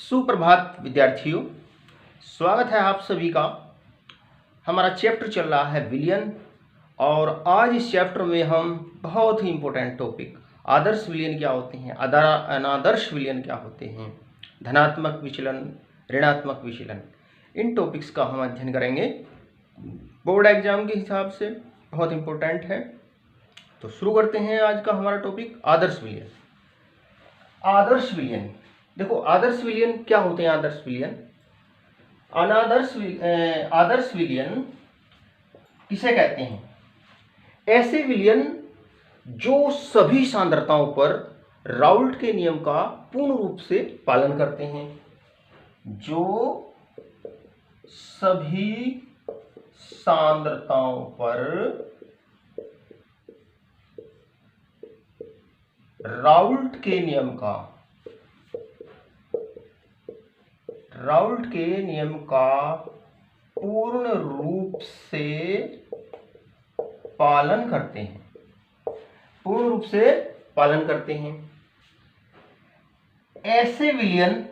सुप्रभात विद्यार्थियों, स्वागत है आप सभी का। हमारा चैप्टर चल रहा है विलयन और आज इस चैप्टर में हम बहुत ही इम्पोर्टेंट टॉपिक आदर्श विलयन क्या होते हैं, अनादर्श विलयन क्या होते हैं, धनात्मक विचलन, ऋणात्मक विचलन, इन टॉपिक्स का हम अध्ययन करेंगे। बोर्ड एग्जाम के हिसाब से बहुत इम्पोर्टेंट है। तो शुरू करते हैं आज का हमारा टॉपिक आदर्श विलयन। आदर्श विलयन, देखो आदर्श विलयन क्या होते हैं। आदर्श विलयन, आदर्श विलयन किसे कहते हैं? ऐसे विलयन जो सभी सांद्रताओं पर राउल्ट के नियम का पूर्ण रूप से पालन करते हैं। जो सभी सांद्रताओं पर राउल्ट के नियम का पूर्ण रूप से पालन करते हैं, ऐसे विलयन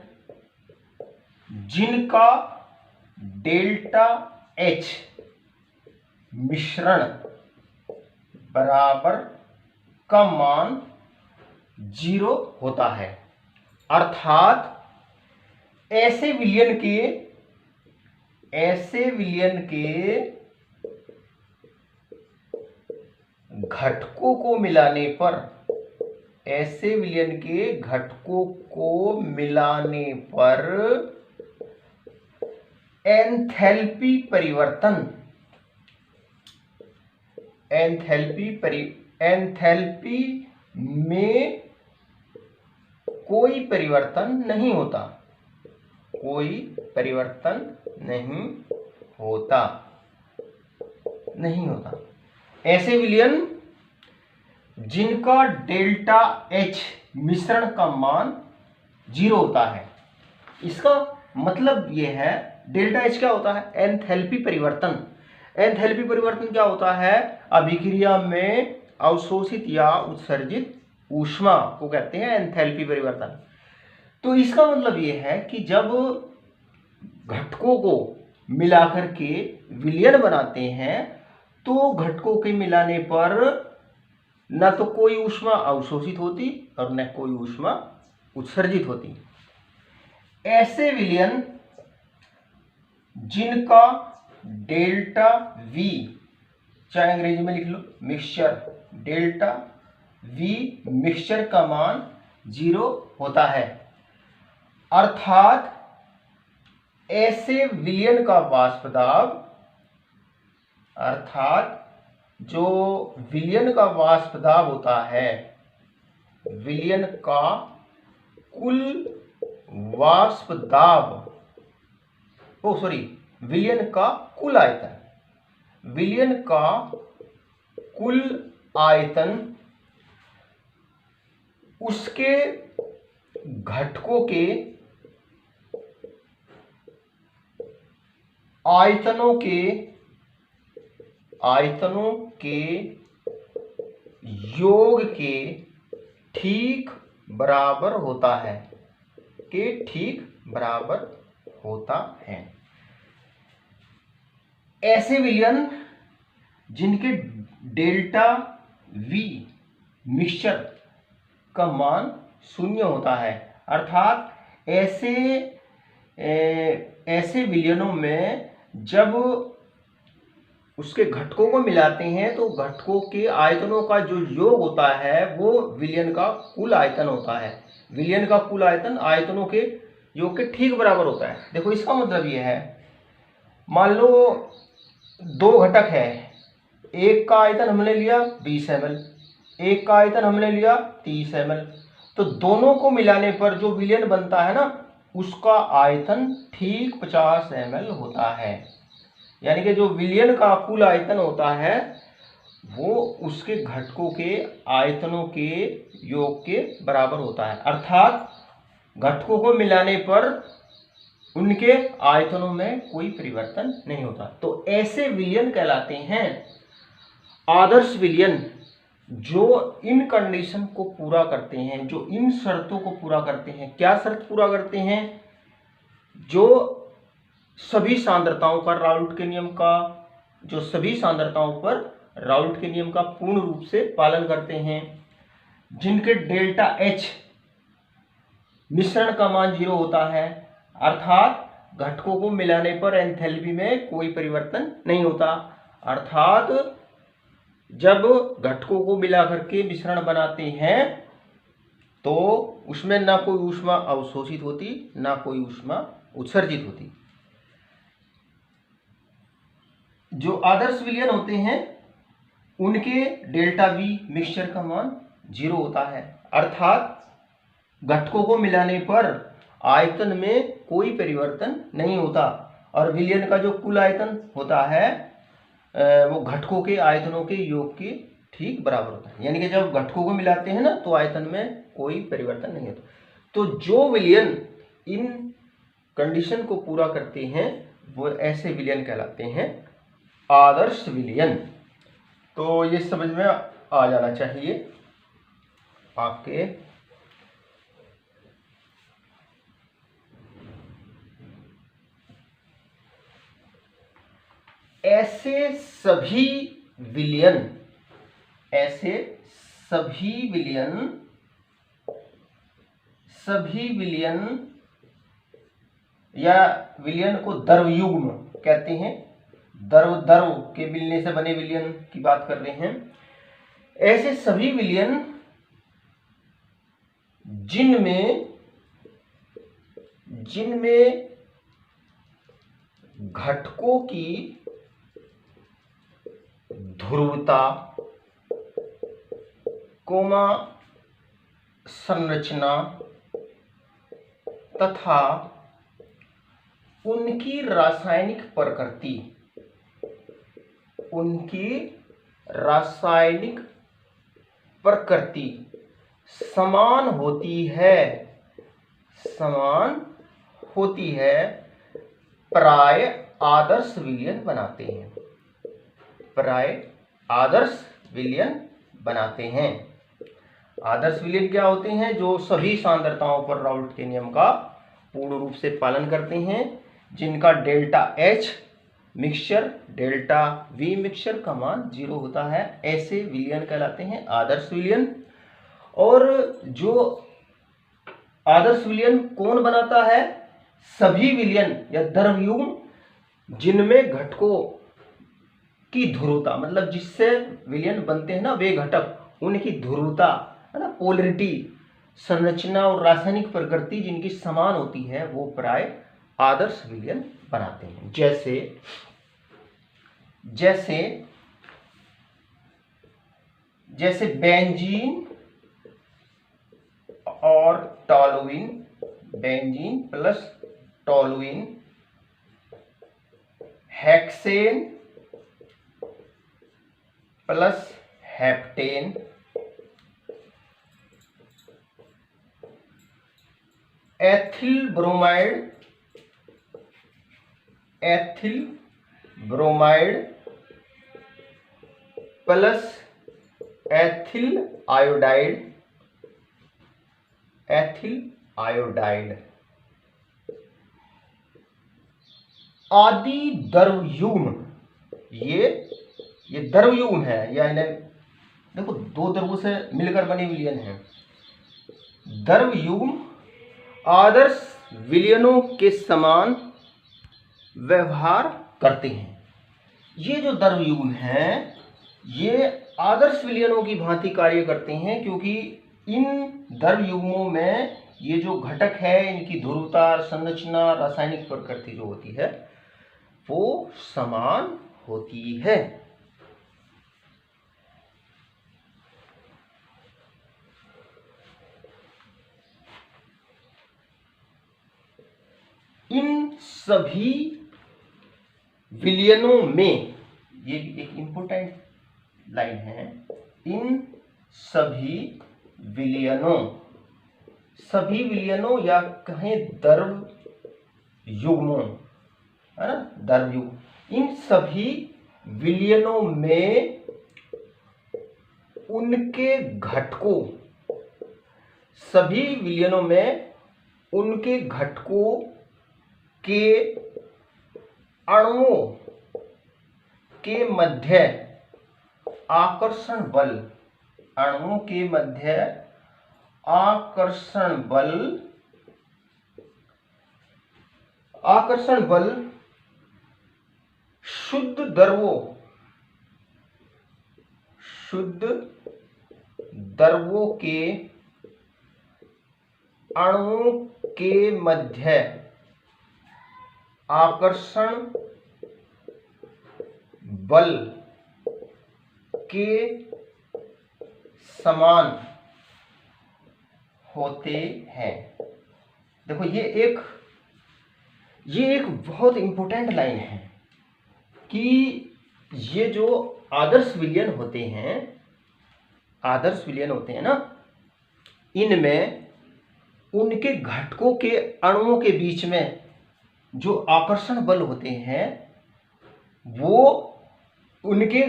जिनका डेल्टा H मिश्रण बराबर का मान 0 होता है, अर्थात ऐसे विलयन के घटकों को मिलाने पर एंथैल्पी में कोई परिवर्तन नहीं होता। ऐसे विलयन जिनका डेल्टा H मिश्रण का मान 0 होता है। इसका मतलब यह है, डेल्टा H क्या होता है? एंथैल्पी परिवर्तन। एंथैल्पी परिवर्तन क्या होता है? अभिक्रिया में अवशोषित या उत्सर्जित ऊष्मा को कहते हैं एंथैल्पी परिवर्तन। तो इसका मतलब यह है कि जब घटकों को मिलाकर के विलयन बनाते हैं तो घटकों के मिलाने पर न तो कोई ऊष्मा अवशोषित होती और न कोई ऊष्मा उत्सर्जित होती। ऐसे विलयन जिनका डेल्टा V, चाहे अंग्रेजी में लिख लो मिक्सचर, डेल्टा V मिक्सचर का मान 0 होता है, अर्थात ऐसे विलयन का वाष्प दाब, जो विलयन का वाष्प दाब होता है, विलयन का कुल वाष्प दाब, विलयन का कुल आयतन उसके घटकों के आयतनों के योग के ठीक बराबर होता है। ऐसे विलयन जिनके डेल्टा V मिक्सचर का मान 0 होता है, अर्थात ऐसे विलयनों में जब उसके घटकों को मिलाते हैं तो घटकों के आयतनों का जो योग होता है वो विलयन का कुल आयतन होता है। विलयन का कुल आयतन आयतनों के योग के ठीक बराबर होता है। देखो इसका मतलब यह है, मान लो 2 घटक है, एक का आयतन हमने लिया 20 ml, एक का आयतन हमने लिया 30 ml, तो दोनों को मिलाने पर जो विलयन बनता है ना, उसका आयतन ठीक 50 ml होता है। यानी कि जो विलयन का कुल आयतन होता है वो उसके घटकों के आयतनों के योग के बराबर होता है, अर्थात घटकों को मिलाने पर उनके आयतनों में कोई परिवर्तन नहीं होता। तो ऐसे विलयन कहलाते हैं आदर्श विलयन, जो इन कंडीशन को पूरा करते हैं, जो इन शर्तों को पूरा करते हैं। क्या शर्त पूरा करते हैं? जो सभी सांद्रताओं का राउल्ट के नियम का जो सभी सांद्रताओं पर राउल्ट के नियम का पूर्ण रूप से पालन करते हैं, जिनके डेल्टा एच मिश्रण का मान 0 होता है, अर्थात घटकों को मिलाने पर एंथैल्पी में कोई परिवर्तन नहीं होता। अर्थात जब घटकों को मिला करके मिश्रण बनाते हैं तो उसमें ना कोई ऊष्मा अवशोषित होती, ना कोई ऊष्मा उत्सर्जित होती। जो आदर्श विलयन होते हैं उनके डेल्टा वी मिक्सचर का मान 0 होता है, अर्थात घटकों को मिलाने पर आयतन में कोई परिवर्तन नहीं होता और विलयन का जो कुल आयतन होता है वो घटकों के आयतनों के योग के ठीक बराबर होता है। यानी कि जब घटकों को मिलाते हैं ना तो आयतन में कोई परिवर्तन नहीं होता। तो जो विलयन इन कंडीशन को पूरा करते हैं वो ऐसे विलयन कहलाते हैं आदर्श विलयन। तो ये समझ में आ जाना चाहिए आपके। ऐसे सभी विलयन या विलयन को द्रवयुग्म कहते हैं। द्रव के मिलने से बने विलयन की बात कर रहे हैं। ऐसे सभी विलयन जिनमें घटकों की ध्रुवता, संरचना तथा उनकी रासायनिक प्रकृति समान होती है प्राय आदर्श विलयन बनाते हैं। आदर्श विलयन क्या होते हैं? जो सभी सांद्रताओं पर राउल्ट के नियम का पूर्ण रूप से पालन करते हैं, जिनका delta H mixture, delta we mixture का मान 0 होता है, ऐसे विलयन कहलाते हैं आदर्श विलयन। और जो आदर्श विलयन कौन बनाता है? सभी विलयन या द्रवयुग्म जिनमें घटकों की ध्रुवता, मतलब जिससे विलयन बनते हैं ना वे घटक, उनकी ध्रुवता है ना, पोलरिटी, संरचना और रासायनिक प्रकृति जिनकी समान होती है वो प्राय आदर्श विलयन बनाते हैं। जैसे बेंजीन और toluene, benzene plus toluene, hexane plus heptane, ethyl bromide plus ethyl iodide आदि द्रवयुग्म, ये द्रवयुग्म है या इन्हें देखो दो द्रवों से मिलकर बने विलयन है। द्रवयुग्म आदर्श विलयनों के समान व्यवहार करते हैं। ये जो द्रवयुग्म हैं ये आदर्श विलयनों की भांति कार्य करते हैं, क्योंकि इन द्रवयुग्मों में ये जो घटक है इनकी ध्रुवता, संरचना, रासायनिक प्रकृति जो होती है वो समान होती है। इन सभी विलयनों में, ये भी एक इंपॉर्टेंट लाइन है, इन सभी विलयनों या कहें द्रव युग्मों, है ना, द्रवयुग्म, इन सभी विलयनों में उनके घटकों के अणुओं के मध्य आकर्षण बल, अणुओं के मध्य आकर्षण बल शुद्ध द्रवों के अणुओं के मध्य आकर्षण बल के समान होते हैं। देखो ये एक बहुत इंपॉर्टेंट लाइन है कि ये जो आदर्श विलयन होते हैं ना, इनमें उनके घटकों के अणुओं के बीच में जो आकर्षण बल होते हैं वो उनके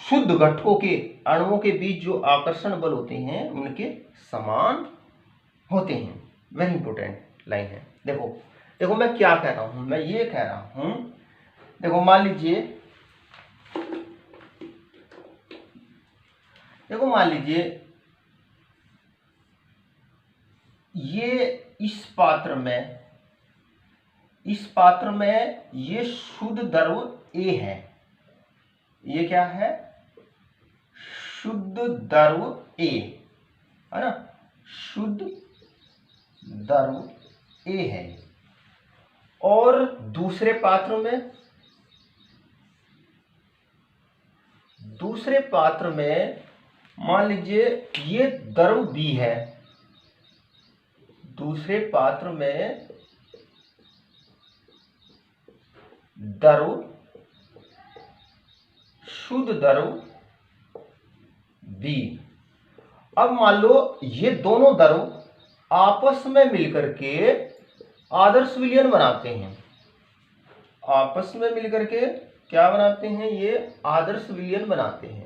शुद्ध घटकों के अणुओं के बीच जो आकर्षण बल होते हैं उनके समान होते हैं। वेरी इंपॉर्टेंट लाइन है। देखो मैं क्या कह रहा हूं, मैं ये कह रहा हूं, देखो मान लीजिए ये इस पात्र में ये शुद्ध द्रव A है। ये क्या है? शुद्ध द्रव A है ना, शुद्ध द्रव A है। और दूसरे पात्र में मान लीजिए ये द्रव B है। दूसरे पात्र में शुद्ध द्रव B। अब मान लो ये दोनों द्रव आपस में मिलकर के आदर्श विलयन बनाते हैं। आपस में मिलकर के क्या बनाते हैं? ये आदर्श विलयन बनाते हैं।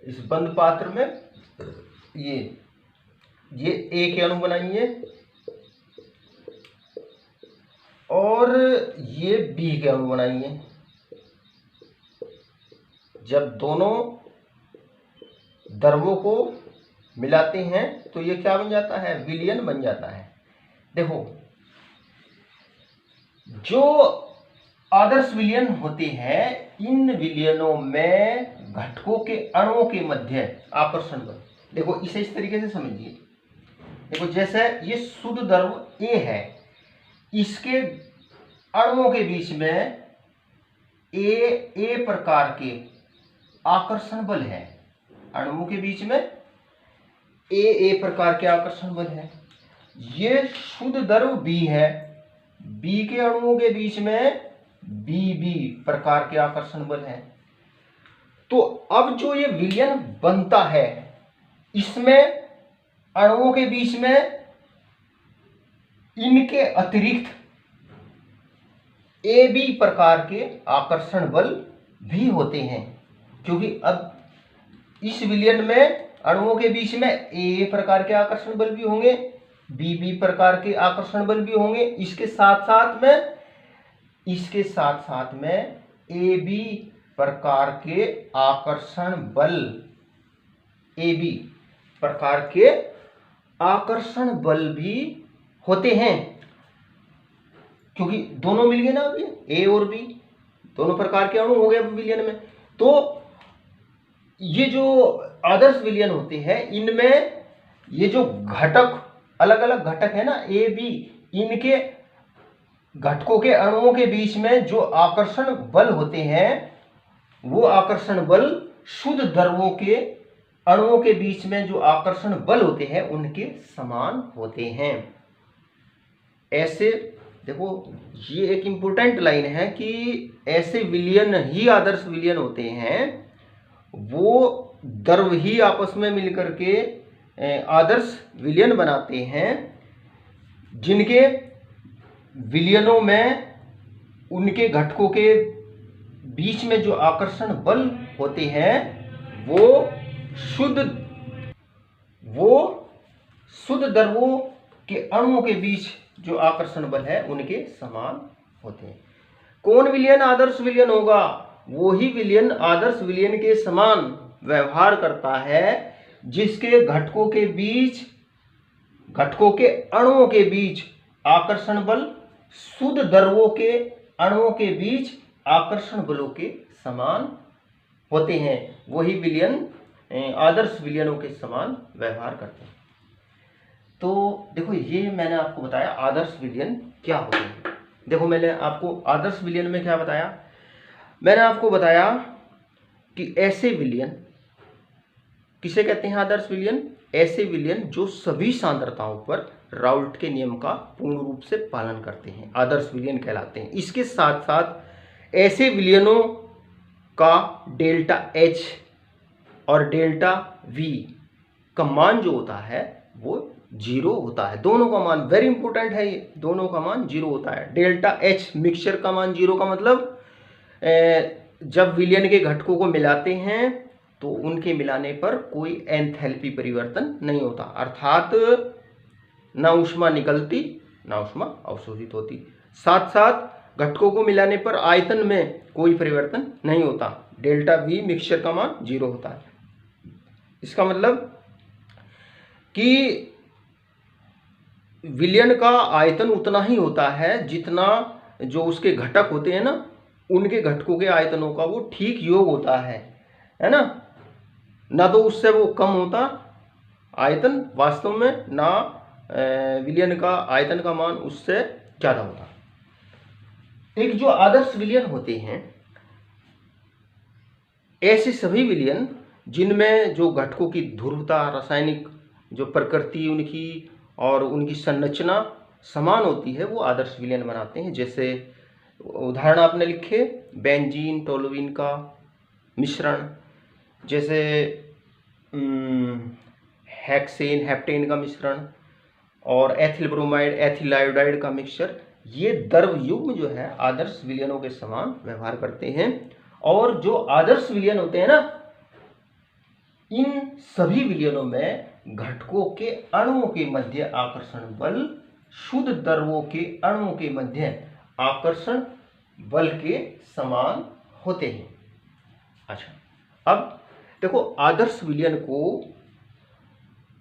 इस बंद पात्र में ये A के अणु बनाएंगे और ये B के अणु बनाएंगे। जब दोनों द्रवों को मिलाते हैं तो ये क्या बन जाता है? विलयन बन जाता है। देखो जो आदर्श विलयन होते हैं, इन विलयनों में घटकों के अणुओं के मध्य आकर्षण बल, देखो इसे इस तरीके से समझिए। देखो जैसे ये शुद्ध द्रव A है, इसके अणुओं के बीच में A प्रकार के आकर्षण बल है। अणुओं के बीच में A प्रकार के आकर्षण बल है। ये शुद्ध द्रव B है, B के अणुओं के बीच में BB प्रकार के आकर्षण बल है। तो अब जो ये विलयन बनता है, इसमें अणुओं के बीच में इनके अतिरिक्त AB प्रकार के आकर्षण बल भी होते हैं, क्योंकि अब इस विलयन में अणुओं के बीच में A प्रकार के आकर्षण बल भी होंगे, BB प्रकार के आकर्षण बल भी होंगे। इसके साथ में AB प्रकार के आकर्षण बल, AB प्रकार के आकर्षण बल भी होते हैं, क्योंकि दोनों मिल गए ना। अभी A और B दोनों प्रकार के अणु हो गए विलयन में। तो ये जो आदर्श विलयन होते हैं, इनमें ये जो घटक, अलग अलग घटक है ना A B, इनके घटकों के अणुओं के बीच में जो आकर्षण बल होते हैं, वो आकर्षण बल शुद्ध द्रवों के अणुओं के बीच में जो आकर्षण बल होते हैं उनके समान होते हैं। ऐसे देखो ये एक इंपॉर्टेंट लाइन है कि ऐसे विलयन ही आदर्श विलयन होते हैं, वो द्रव ही आपस में मिलकर के आदर्श विलयन बनाते हैं, जिनके विलयनों में उनके घटकों के बीच में जो आकर्षण बल होते हैं वो शुद्ध द्रवों के अणुओं के बीच जो आकर्षण बल है उनके समान होते हैं। कौन विलयन आदर्श विलयन होगा? वही विलयन आदर्श विलयन के समान व्यवहार करता है जिसके घटकों के अणुओं के बीच आकर्षण बल शुद्ध द्रव्यों के अणुओं के बीच आकर्षण बलों के समान होते हैं। वही विलयन आदर्श विलयनों के समान व्यवहार करते हैं। तो देखो, ये मैंने आपको बताया आदर्श विलयन क्या होते हैं। देखो, मैंने आपको आदर्श विलयन में क्या बताया? मैंने आपको बताया कि ऐसे विलयन किसे कहते हैं? आदर्श विलयन। ऐसे विलयन जो सभी सांद्रताओं पर राउल्ट के नियम का पूर्ण रूप से पालन करते हैं, आदर्श विलयन कहलाते हैं। इसके साथ साथ ऐसे विलयनों का डेल्टा H और डेल्टा V का मान जो होता है वो 0 होता है। दोनों का मान वेरी इंपॉर्टेंट है, ये दोनों का मान 0 होता है। डेल्टा H मिक्सचर का मान 0 का मतलब जब विलयन के घटकों को मिलाते हैं तो उनके मिलाने पर कोई एंथैल्पी परिवर्तन नहीं होता, अर्थात ना ऊष्मा निकलती ना ऊष्मा अवशोषित होती। साथ साथ घटकों को मिलाने पर आयतन में कोई परिवर्तन नहीं होता। डेल्टा V मिक्सचर का मान 0 होता है। इसका मतलब कि विलयन का आयतन उतना ही होता है जितना जो उसके घटक होते हैं ना, उनके घटकों के आयतनों का वो ठीक योग होता है ना तो उससे वो कम होता आयतन वास्तव में, ना विलयन का आयतन का मान उससे ज़्यादा होता। एक जो आदर्श विलयन होते हैं, ऐसे सभी विलयन जिनमें जो घटकों की ध्रुवता, रासायनिक जो प्रकृति उनकी और उनकी संरचना समान होती है, वो आदर्श विलयन बनाते हैं। जैसे उदाहरण आपने लिखे, बेंजीन टोलुइन का मिश्रण, जैसे हेक्सेन हेप्टेन का मिश्रण और एथिल ब्रोमाइड एथिल आयोडाइड का मिक्सचर, ये द्रव युग्म जो है आदर्श विलयनों के समान व्यवहार करते हैं। और जो आदर्श विलयन होते हैं ना, इन सभी विलयनों में घटकों के अणुओं के मध्य आकर्षण बल शुद्ध द्रवों के अणुओं के मध्य आकर्षण बल के समान होते हैं। अच्छा, अब देखो आदर्श विलयन को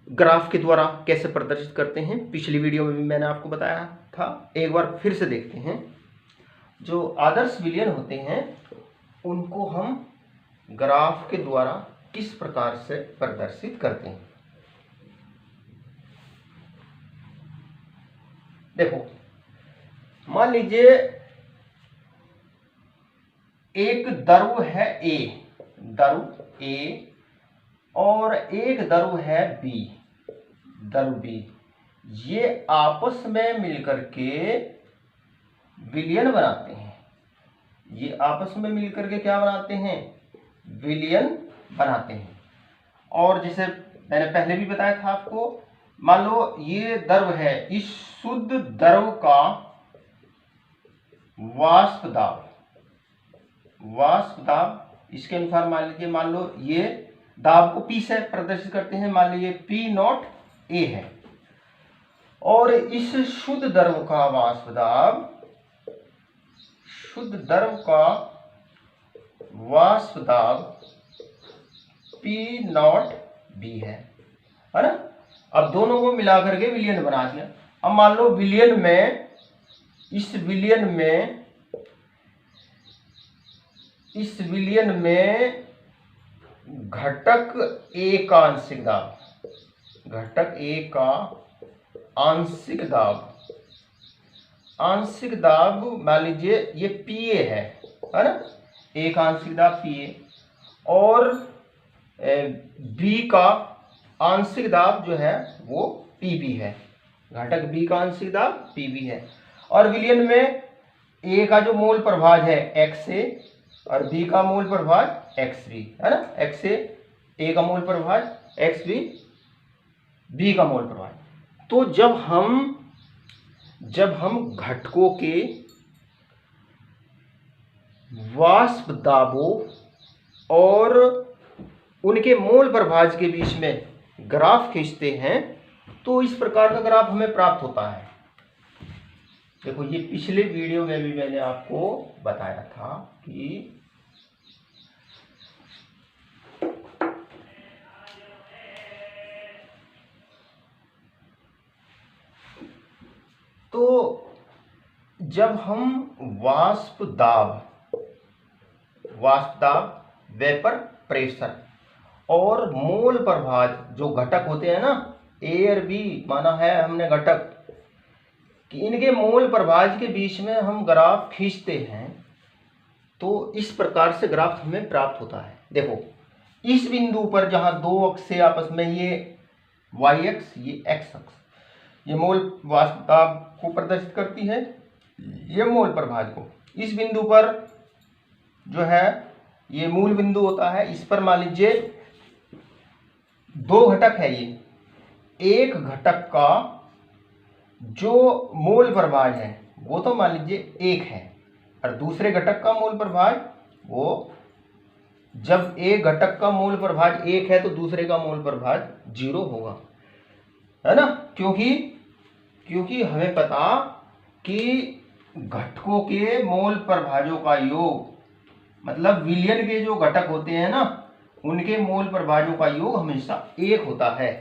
ग्राफ के द्वारा कैसे प्रदर्शित करते हैं, पिछली वीडियो में भी मैंने आपको बताया था, एक बार फिर से देखते हैं। जो आदर्श विलयन होते हैं उनको हम ग्राफ के द्वारा किस प्रकार से प्रदर्शित करते हैं। देखो, मान लीजिए एक द्रव है A और एक द्रव है द्रव B। ये आपस में मिलकर के विलयन बनाते हैं। ये आपस में मिलकर के क्या बनाते हैं? विलयन बनाते हैं। और जैसे मैंने पहले भी बताया था आपको, मान लो ये द्रव है, इस शुद्ध द्रव का वाष्प दाब इसके अनुसार मान लीजिए, मान लो ये दाब को P से प्रदर्शित करते हैं, मान लीजिए P0 A है। और इस शुद्ध द्रव का वाष्प दाब P0 B है ना। अब दोनों को मिलाकर के विलयन बना दिया। अब मान लो इस विलयन में घटक A का आंशिक दाब मान लीजिए ये PA है ना, A का आंशिक दाब PA, और B का आंशिक दाब जो है वो PB है। घटक B का आंशिक दाब PB है। और विलयन में A का जो मूल प्रभाज है XA और B का मूल प्रभाज XB है ना। XA A का मूल प्रभाज, XB B का मूल प्रभाज। तो जब हम घटकों के वाष्प दाबों और उनके मोल प्रभाज के बीच में ग्राफ खींचते हैं तो इस प्रकार का ग्राफ हमें प्राप्त होता है। देखो ये पिछले वीडियो में भी मैंने आपको बताया था कि तो जब हम वाष्प दाब, वेपर प्रेशर और मोल प्रभाज जो घटक होते हैं ना, ए और बी माना है हमने घटक, कि इनके मोल प्रभाज के बीच में हम ग्राफ खींचते हैं तो इस प्रकार से ग्राफ हमें प्राप्त होता है। देखो इस बिंदु पर जहां दो अक्ष से आपस में, ये वाई अक्ष, ये एक्स अक्ष, ये मोल वाष्प दाब को प्रदर्शित करती है, ये मोल प्रभाज को। इस बिंदु पर जो है ये मूल बिंदु होता है, इस पर मान लीजिए दो घटक है, ये एक घटक का जो मोल प्रभाज है वो तो मान लीजिए एक है, और दूसरे घटक का मोल प्रभाज वो, जब एक घटक का मोल प्रभाज एक है तो दूसरे का मोल प्रभाज 0 होगा, है ना। क्योंकि हमें पता कि घटकों के मोल प्रभाजों का योग, मतलब विलयन के जो घटक होते हैं ना, उनके मोल प्रभाजों का योग हमेशा एक होता है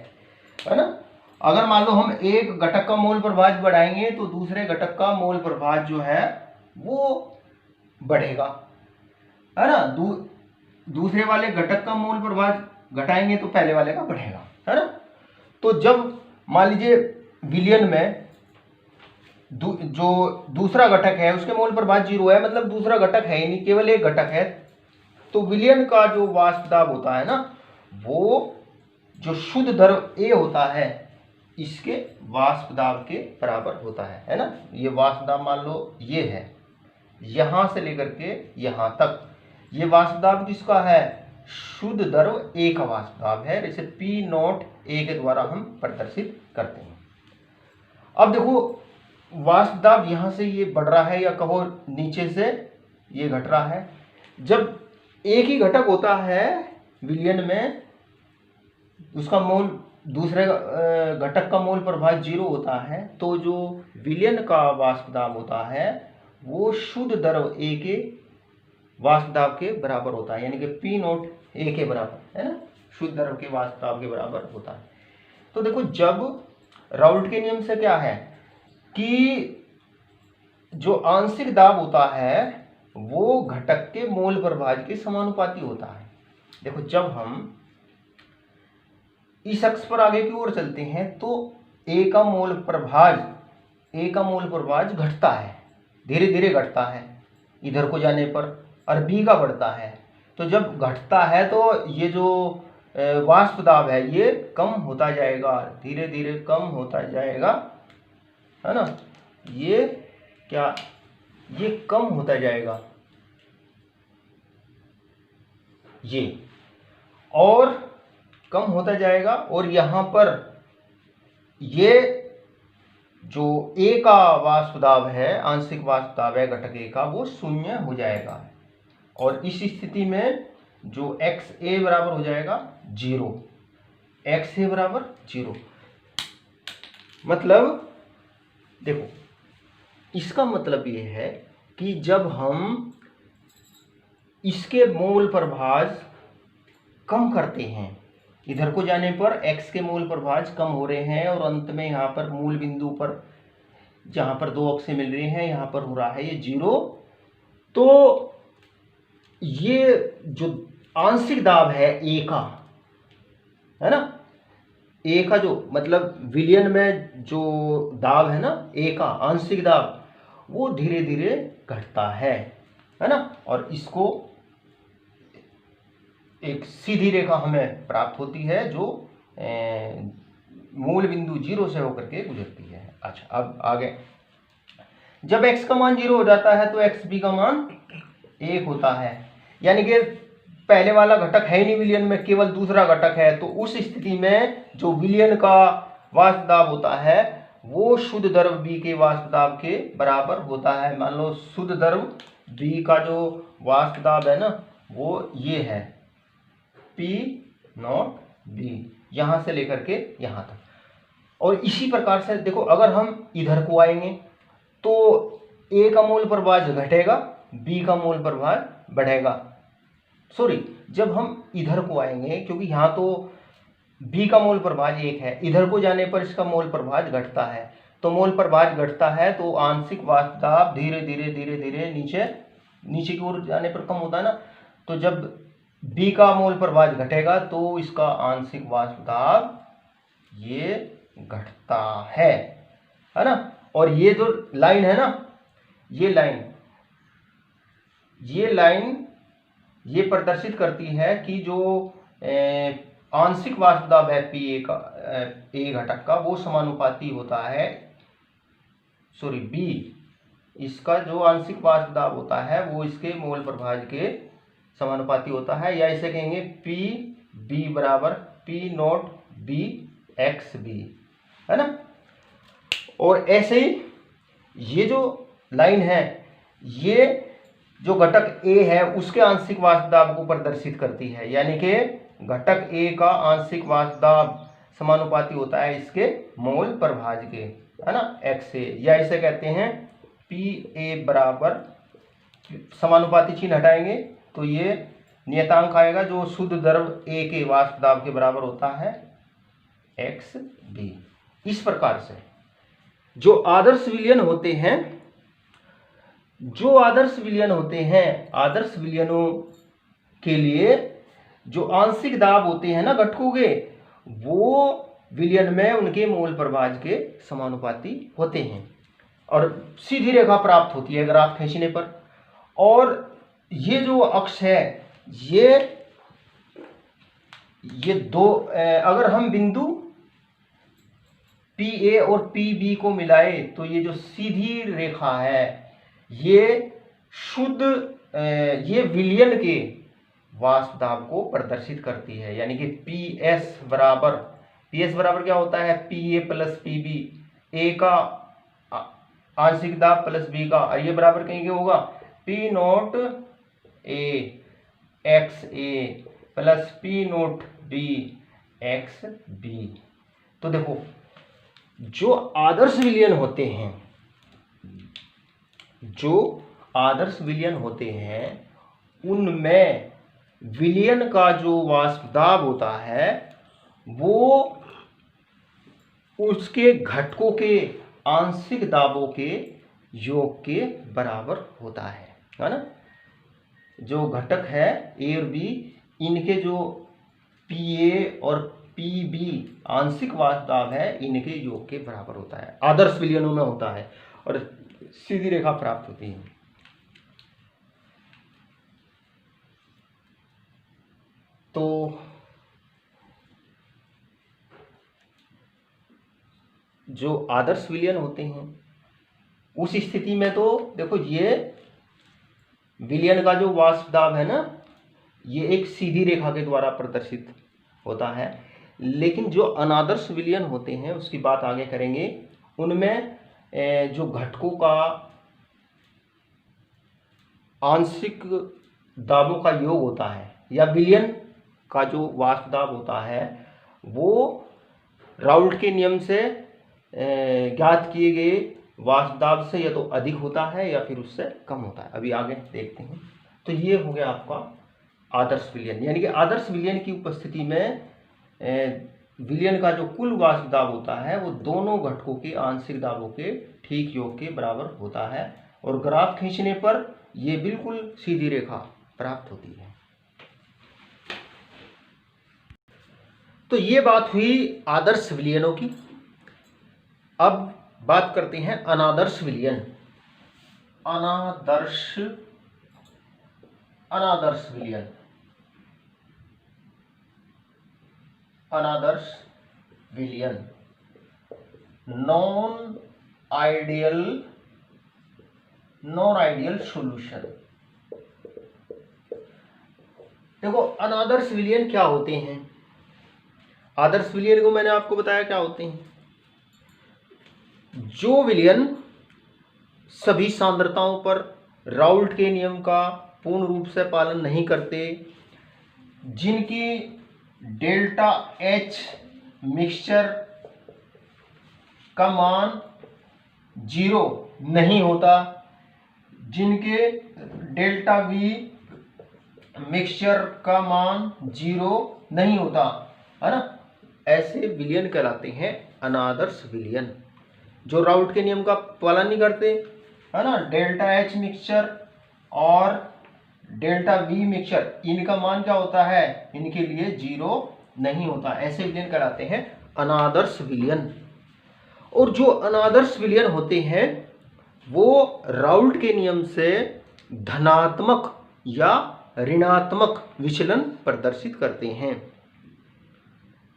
ना। अगर मान लो हम एक घटक का मोल प्रभाज बढ़ाएंगे तो दूसरे घटक का मोल प्रभाज जो है वो बढ़ेगा, है ना। दूसरे वाले घटक का मोल प्रभाज घटाएंगे तो पहले वाले का बढ़ेगा, है ना। तो जब मान लीजिए विलयन में जो दूसरा घटक है उसके मोल प्रभाज 0 है, मतलब दूसरा घटक है ही नहीं, केवल एक घटक है, तो विलयन का जो वाष्प दाब होता है ना, वो जो शुद्ध द्रव A होता है इसके वाष्प दाब के बराबर होता है ना। ये वाष्प दाब मान लो ये है, यहां से लेकर के यहां तक, ये वाष्प दाब किसका है, शुद्ध द्रव A का वाष्प दाब है, इसे P नॉट A के द्वारा हम प्रदर्शित करते हैं। अब देखो वाष्प दाब यहां से ये बढ़ रहा है, या कहो नीचे से ये घट रहा है। जब एक ही घटक होता है विलयन में, उसका मोल, दूसरे घटक का मोल प्रभाज 0 होता है, तो जो विलयन का वाष्प दाब होता है वो शुद्ध द्रव A के वाष्प दाब के बराबर होता है, यानी कि P नॉट A के बराबर, है ना, शुद्ध द्रव के वाष्प दाब के बराबर होता है। तो देखो जब राउल्ट के नियम से क्या है कि जो आंशिक दाब होता है वो घटक के मोल प्रभाज के समानुपाती होता है। देखो जब हम इस अक्ष पर आगे की ओर चलते हैं तो A का मोल प्रभाज घटता है, धीरे धीरे घटता है इधर को जाने पर, और B का बढ़ता है। तो जब घटता है तो ये जो वाष्प दाब है ये कम होता जाएगा, धीरे धीरे कम होता जाएगा, है ना। ये क्या, ये कम होता जाएगा, ये और कम होता जाएगा, और यहाँ पर ये जो A का वाष्प दाब है, आंशिक वाष्प दाब है घटक A का, वो शून्य हो जाएगा, और इस स्थिति में जो XA बराबर हो जाएगा 0, XA बराबर 0। मतलब देखो इसका मतलब ये है कि जब हम इसके मोल प्रभाज कम करते हैं, इधर को जाने पर x के मोल प्रभाज कम हो रहे हैं, और अंत में यहाँ पर मूल बिंदु पर जहाँ पर दो अक्षें मिल रही हैं यहाँ पर हो रहा है ये 0, तो ये जो आंशिक दाब है A का, है ना, A का जो मतलब विलयन में जो दाब है ना A का आंशिक दाब, वो धीरे धीरे घटता है ना। और इसको एक सीधी रेखा हमें प्राप्त होती है जो मूल बिंदु 0 से होकर के गुजरती है। अच्छा अब आगे, जब x का मान 0 हो जाता है तो xb का मान 1 होता है, यानी कि पहले वाला घटक है ही नहीं विलयन में, केवल दूसरा घटक है, तो उस स्थिति में जो विलयन का वाष्प दाब होता है वो शुद्ध द्रव B के वाष्प दाब के बराबर होता है। मान लो शुद्ध द्रव B का जो वाष्प दाब है ना वो ये है P नॉट B, यहां से लेकर के यहां तक। और इसी प्रकार से देखो अगर हम इधर को आएंगे तो ए का मोल प्रभाज घटेगा, बी का मोल प्रभाज बढ़ेगा। सॉरी, जब हम इधर को आएंगे, क्योंकि यहाँ तो बी का मोल प्रभाज 1 है, इधर को जाने पर इसका मोल प्रभाज घटता है। तो मोल प्रभाज घटता है तो आंशिक वाष्प दाब धीरे धीरे धीरे धीरे नीचे की ओर जाने पर कम होता है ना। तो जब बी का मोल प्रभाज घटेगा तो इसका आंशिक वाष्प दाब ये घटता है ना। और ये जो लाइन है ना, ये लाइन ये प्रदर्शित करती है कि जो आंशिक वाष्प दाब है पी ए का, ए घटक का, वो समानुपाती होता है, सॉरी बी, इसका जो आंशिक वाष्प दाब होता है वो इसके मोल प्रभाज के समानुपाती होता है, या इसे कहेंगे पी बी बराबर P not B X B, है ना। और ऐसे ही ये जो लाइन है, ये जो घटक ए है उसके आंशिक वाष्प दाब को प्रदर्शित करती है, यानी कि घटक ए का आंशिक वाष्प दाब समानुपाती होता है इसके मोल प्रभाज के, है ना, एक्स से, या इसे कहते हैं पी ए बराबर, समानुपाती चिन्ह हटाएंगे तो ये नियतांक आएगा जो शुद्ध द्रव ए के वाष्प दाब के बराबर होता है एक्स बी। इस प्रकार से जो आदर्श विलयन होते हैं, आदर्श विलयनों के लिए जो आंशिक दाब होते हैं ना घटकों के, वो विलयन में उनके मोल प्रभाज के समानुपाती होते हैं और सीधी रेखा प्राप्त होती है ग्राफ खींचने पर। और ये जो अक्ष है, ये दो, अगर हम बिंदु पी ए और पी बी को मिलाए तो ये जो सीधी रेखा है ये शुद्ध ये विलयन के वाष्प दाब को प्रदर्शित करती है, यानी कि पी एस बराबर क्या होता है, P A plus P B, A का आंशिक दाब प्लस बी का, ये बराबर कहीं होगा P nought A X A plus P nought B X B. तो देखो, जो आदर्श विलयन होते हैं, उनमें विलयन का जो वाष्प दाब होता है वो उसके घटकों के आंशिक दाबों के योग के बराबर होता है ना। जो घटक है ए और बी, इनके जो पी ए और पी बी आंशिक वाष्प दाब है इनके योग के बराबर होता है, आदर्श विलयनों में होता है और सीधी रेखा प्राप्त होती है। तो जो आदर्श विलयन होते हैं उस स्थिति में तो देखो, ये विलयन का जो वाष्प दाब है ना, ये एक सीधी रेखा के द्वारा प्रदर्शित होता है। लेकिन जो अनादर्श विलयन होते हैं उसकी बात आगे करेंगे, उनमें जो घटकों का आंशिक दाबों का योग होता है या विलयन का जो वाष्प दाब होता है वो राउल्ट के नियम से ज्ञात किए गए वाष्प दाब से या तो अधिक होता है या फिर उससे कम होता है। अभी आगे देखते हैं। तो ये हो गया आपका आदर्श विलयन, यानी कि आदर्श विलयन की उपस्थिति में विलयन का जो कुल वाष्प दाब होता है वो दोनों घटकों के आंशिक दाबों के ठीक योग के बराबर होता है और ग्राफ खींचने पर ये बिल्कुल सीधी रेखा प्राप्त होती है। तो ये बात हुई आदर्श विलयनों की। अब बात करते हैं अनादर्श विलयन। अनादर्श विलयन, अनादर्श विलयन, नॉन आइडियल सॉल्यूशन। देखो, अनादर्श विलयन क्या होते हैं? आदर्श विलयन को मैंने आपको बताया क्या होते हैं। जो विलयन सभी सांद्रताओं पर राउल्ट के नियम का पूर्ण रूप से पालन नहीं करते, जिनकी डेल्टा एच मिक्सचर का मान 0 नहीं होता, जिनके डेल्टा वी मिक्सचर का मान 0 नहीं होता, है ना, ऐसे विलयन कहलाते हैं अनादर्श विलयन, जो राउट के नियम का पालन नहीं करते, है ना। डेल्टा एच मिक्सचर और डेल्टा वी मिक्सचर, इनका मान क्या होता है, इनके लिए 0 नहीं होता, ऐसे विलयन कहलाते हैं अनादर्श विलयन। और जो अनादर्श विलयन होते हैं वो राउल्ट के नियम से धनात्मक या ऋणात्मक विचलन प्रदर्शित करते हैं।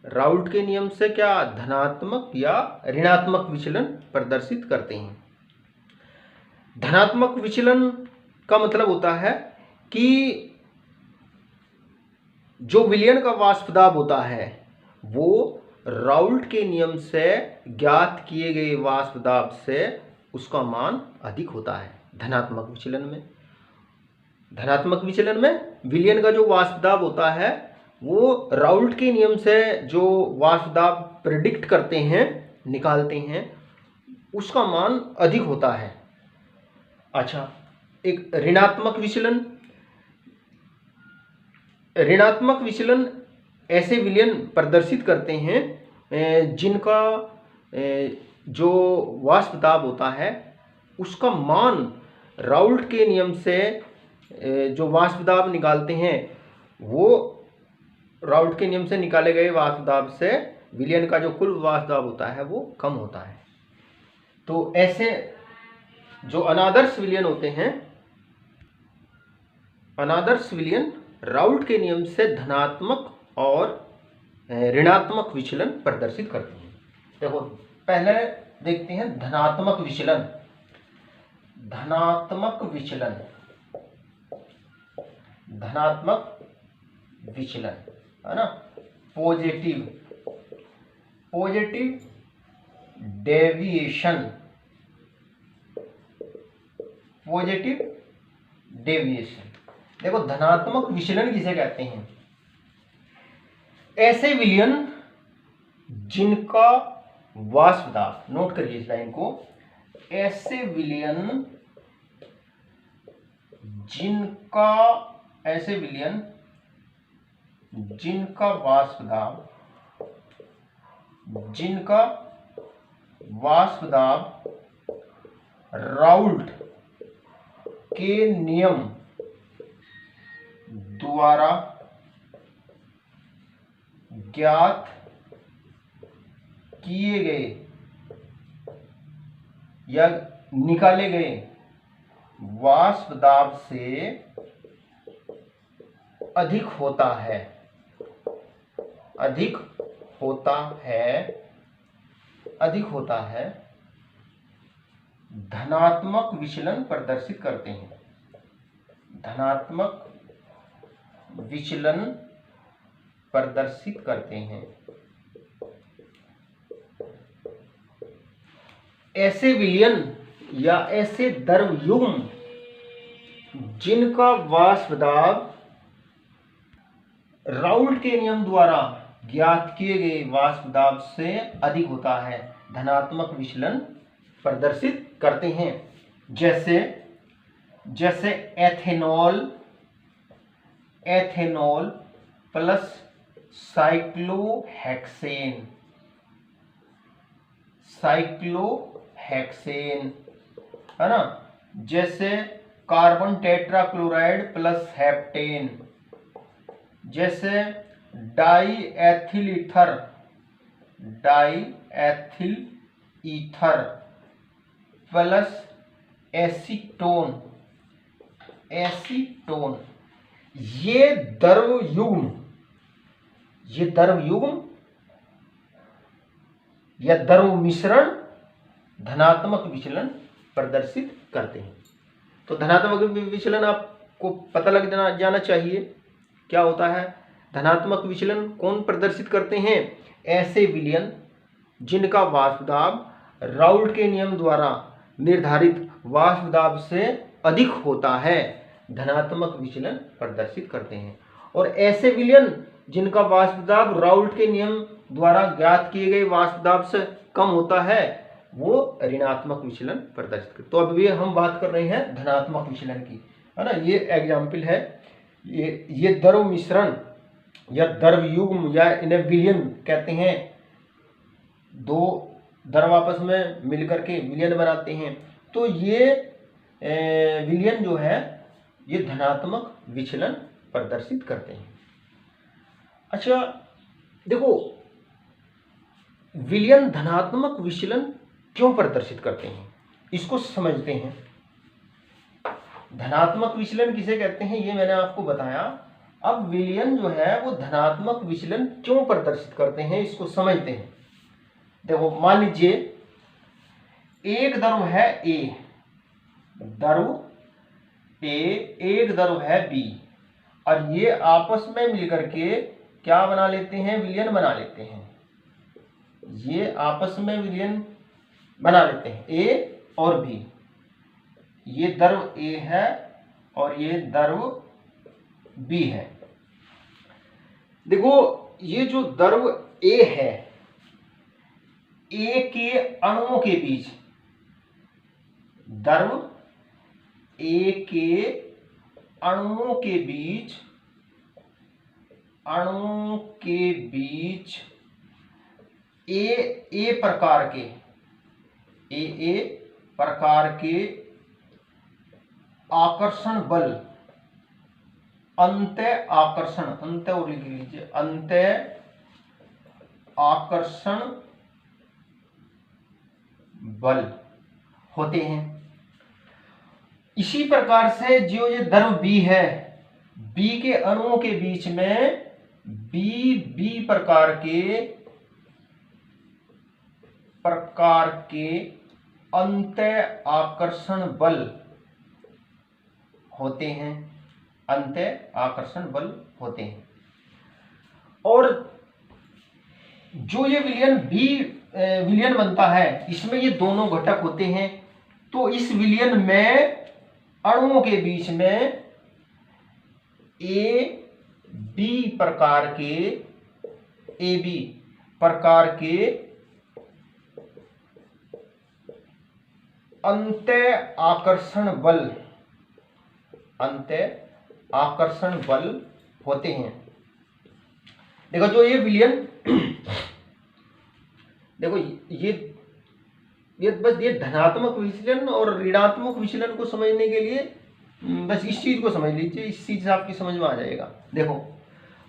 राउल्ट के नियम से क्या धनात्मक या ऋणात्मक विचलन प्रदर्शित करते हैं। धनात्मक विचलन का मतलब होता है कि जो विलयन का वाष्प दाब होता है वो राउल्ट के नियम से ज्ञात किए गए वाष्प दाब से उसका मान अधिक होता है। धनात्मक विचलन में विलयन का जो वाष्प दाब होता है वो राउल्ट के नियम से जो वाष्प दाब प्रेडिक्ट करते हैं, निकालते हैं, उसका मान अधिक होता है। अच्छा, एक ऋणात्मक विचलन ऐसे विलयन प्रदर्शित करते हैं जिनका जो वाष्प दाब होता है उसका मान राउल्ट के नियम से जो वाष्प दाब निकालते हैं वो राउल्ट के नियम से निकाले गए वाष्प दाब से विलयन का जो कुल वाष्प दाब होता है वो कम होता है। तो ऐसे जो अनादर्श विलयन होते हैं, अनादर्श विलयन राउल्ट के नियम से धनात्मक और ऋणात्मक विचलन प्रदर्शित करते हैं। देखो पहले देखते हैं धनात्मक विचलन। धनात्मक विचलन है ना, पॉजिटिव डेविएशन, देखो धनात्मक विचलन किसे कहते हैं, ऐसे विलयन जिनका वाष्प दाब, नोट करिए इस लाइन को, ऐसे विलयन जिनका वाष्प दाब राउल्ट के नियम द्वारा ज्ञात किए गए या निकाले गए वाष्प दाब से अधिक होता है, धनात्मक विचलन प्रदर्शित करते हैं। धनात्मक विचलन प्रदर्शित करते हैं। ऐसे विलयन या ऐसे द्रव्ययुग्म जिनका वाष्प दाब राउल्ट के नियम द्वारा ज्ञात किए गए वाष्प दाब से अधिक होता है, धनात्मक विचलन प्रदर्शित करते हैं। जैसे एथेनॉल प्लस साइक्लोहेक्सेन है ना, जैसे कार्बन टेट्राक्लोराइड प्लस हेप्टेन, जैसे die ethyl ether plus acetone. ये द्रव्ययुग्म या द्रव मिश्रण धनात्मक विचलन प्रदर्शित करते हैं। तो धनात्मक विचलन आपको पता लग जाना चाहिए क्या होता है। धनात्मक विचलन कौन प्रदर्शित करते हैं, ऐसे विलयन जिनका वाष्प दाब राउल्ट के नियम द्वारा निर्धारित वाष्प दाब से अधिक होता है, धनात्मक विचलन प्रदर्शित करते हैं। और ऐसे विलयन जिनका वाष्प दाब राउल्ट के नियम द्वारा ज्ञात किए गए वाष्प दाब से कम होता है, वो ऋणात्मक विचलन प्रदर्शित करते। तो अब ये हम बात कर रहे हैं धनात्मक विचलन की, है ना। ये एग्जाम्पल है, ये द्रव मिश्रण या द्रव युग्म या इन्हें विलयन कहते हैं। दो द्रव आपस में मिलकर के विलयन बनाते हैं, तो ये विलयन जो है ये धनात्मक विचलन प्रदर्शित करते हैं। अच्छा देखो, विलयन धनात्मक विचलन क्यों प्रदर्शित करते हैं, इसको समझते हैं। धनात्मक विचलन किसे कहते हैं ये मैंने आपको बताया। अब विलयन जो है वो धनात्मक विचलन क्यों प्रदर्शित करते हैं इसको समझते हैं। देखो मान लीजिए एक द्रव है ए, द्रव ए, एक द्रव है बी, और ये आपस में मिलकर के क्या बना लेते हैं, विलयन बना लेते हैं। ये आपस में विलयन बना लेते हैं ए और बी। ये द्रव ए है और ये द्रव बी है। देखो ये जो द्रव ए है, ए के अणुओं के बीच, द्रव ए के अणुओं के बीच, अणुओं के बीच ए प्रकार के, ए प्रकार के आकर्षण बल, अंतः आकर्षण, अंतः और लिख लीजिए, अंतः आकर्षण बल होते हैं। इसी प्रकार से जो ये द्रव बी है, बी के अणुओं के बीच में बी प्रकार के अंतः आकर्षण बल होते हैं, अंतः आकर्षण बल होते हैं। और जो ये विलयन बनता है, इसमें ये दोनों घटक होते हैं। तो इस विलयन में अणुओं के बीच में ए बी प्रकार के अंतः आकर्षण बल होते हैं। देखो जो ये विलयन देखो ये धनात्मक विचलन और ऋणात्मक विचलन को समझने के लिए बस इस चीज को समझ लीजिए, इस चीज से आपकी समझ में आ जाएगा। देखो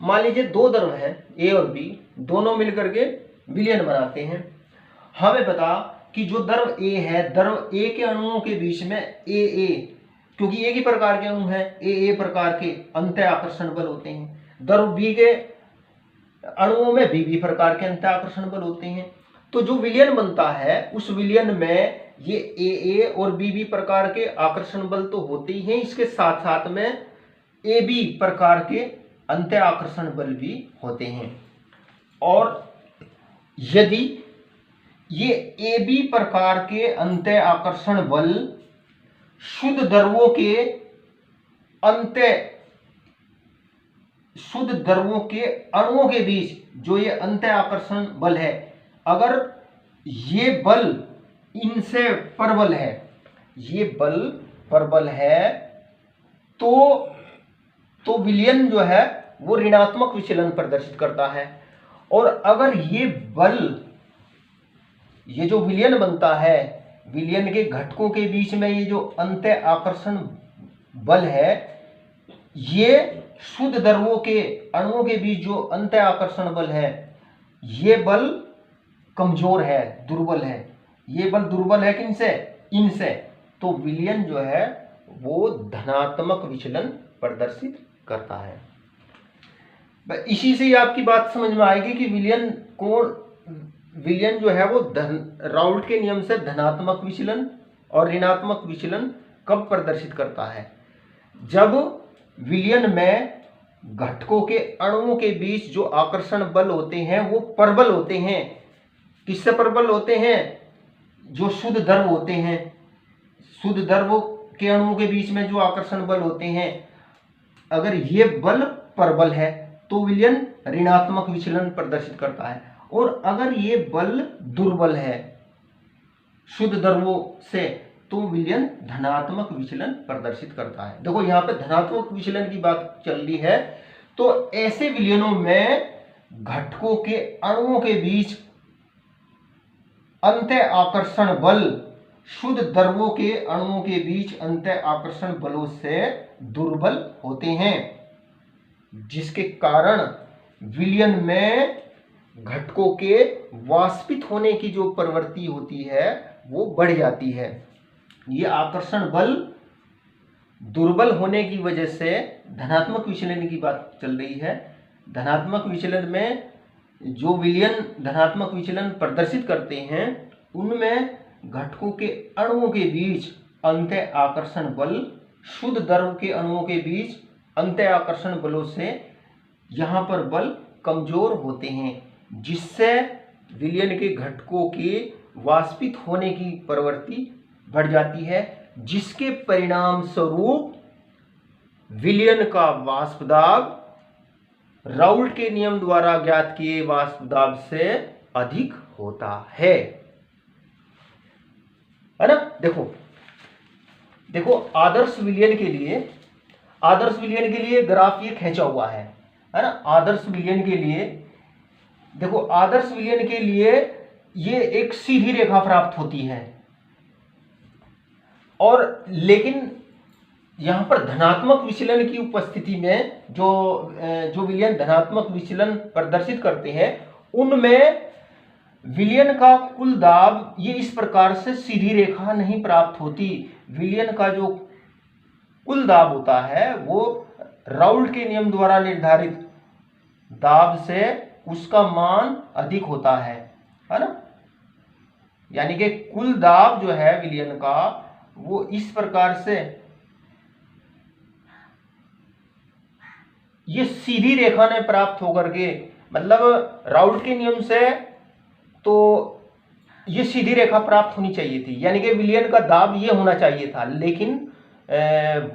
मान लीजिए दो द्रव हैं ए और बी, दोनों मिलकर के विलयन बनाते हैं। हमें पता कि जो द्रव ए है, द्रव ए के अणुओं के बीच में ए, क्योंकि एक ही प्रकार के अणु हैं, ए प्रकार के अंतः आकर्षण बल होते हैं। द्रव बी के अणुओं में बी प्रकार के अंतः आकर्षण बल होते हैं। तो जो विलयन बनता है उस विलयन में ये ए और बी प्रकार के आकर्षण बल तो होते ही हैं, इसके साथ साथ में ए बी प्रकार के अंतः आकर्षण बल भी होते हैं। और यदि ये ए बी प्रकार के अंतः आकर्षण बल शुद्ध द्रवों के अणुओं के बीच जो ये अंतः आकर्षण बल है, अगर ये बल इनसे प्रबल है, ये बल प्रबल है, तो विलयन जो है वो ऋणात्मक विचलन प्रदर्शित करता है। और अगर ये जो विलयन बनता है, विलयन के घटकों के बीच में ये जो अंतः आकर्षण बल है, ये शुद्ध द्रवों के अणुओं के बीच जो अंतः आकर्षण बल है, ये बल कमजोर है, दुर्बल है। ये बल दुर्बल है किनसे, इनसे। तो विलयन जो है वो धनात्मक विचलन प्रदर्शित करता है। इसी से आपकी बात समझ में आएगी कि विलयन जो है वो राउल्ट के नियम से धनात्मक विचलन और ऋणात्मक विचलन कब प्रदर्शित करता है, जब विलयन में घटकों के अणुओं के बीच जो आकर्षण बल होते हैं वो प्रबल होते हैं। किससे प्रबल होते हैं, जो शुद्ध द्रव होते हैं, शुद्ध द्रव के अणुओं के बीच में जो आकर्षण बल होते हैं, अगर ये बल प्रबल है तो विलयन ऋणात्मक विचलन प्रदर्शित करता है। और अगर ये बल दुर्बल है शुद्ध द्रव्यों से, तो विलयन धनात्मक विचलन प्रदर्शित करता है। देखो यहाँ पे धनात्मक विचलन की बात चल रही है, तो ऐसे विलयनों में घटकों के अणुओं के बीच अंतः आकर्षण बल शुद्ध द्रव्यों के अणुओं के बीच अंतः आकर्षण बलों से दुर्बल होते हैं, जिसके कारण विलयन में घटकों के वाष्पित होने की जो प्रवृत्ति होती है वो बढ़ जाती है। ये आकर्षण बल दुर्बल होने की वजह से धनात्मक विचलन की बात चल रही है। धनात्मक विचलन में जो विलयन धनात्मक विचलन प्रदर्शित करते हैं उनमें घटकों के अणुओं के बीच अंतः आकर्षण बल शुद्ध द्रव के अणुओं के बीच अंतः आकर्षण बलों से यहाँ पर बल कमजोर होते हैं, जिससे विलयन के घटकों के वाष्पित होने की प्रवृत्ति बढ़ जाती है, जिसके परिणाम स्वरूप विलयन का वाष्प दाब राउल्ट के नियम द्वारा ज्ञात किए वाष्प दाब से अधिक होता है ना। देखो आदर्श विलयन के लिए ग्राफ ये खींचा हुआ है ना। आदर्श विलयन के लिए देखो, आदर्श विलयन के लिए ये एक सीधी रेखा प्राप्त होती है, और लेकिन यहां पर धनात्मक विचलन की उपस्थिति में जो विलयन धनात्मक विचलन प्रदर्शित करते हैं उनमें विलयन का कुल दाब ये इस प्रकार से सीधी रेखा नहीं प्राप्त होती। विलयन का जो कुल दाब होता है वो राउल्ट के नियम द्वारा निर्धारित दाब से उसका मान अधिक होता है ना। यानी कि कुल दाब जो है विलयन का वो इस प्रकार से ये सीधी रेखा ने प्राप्त होकर के, मतलब राउल्ट के नियम से तो ये सीधी रेखा प्राप्त होनी चाहिए थी, यानी कि विलयन का दाब ये होना चाहिए था, लेकिन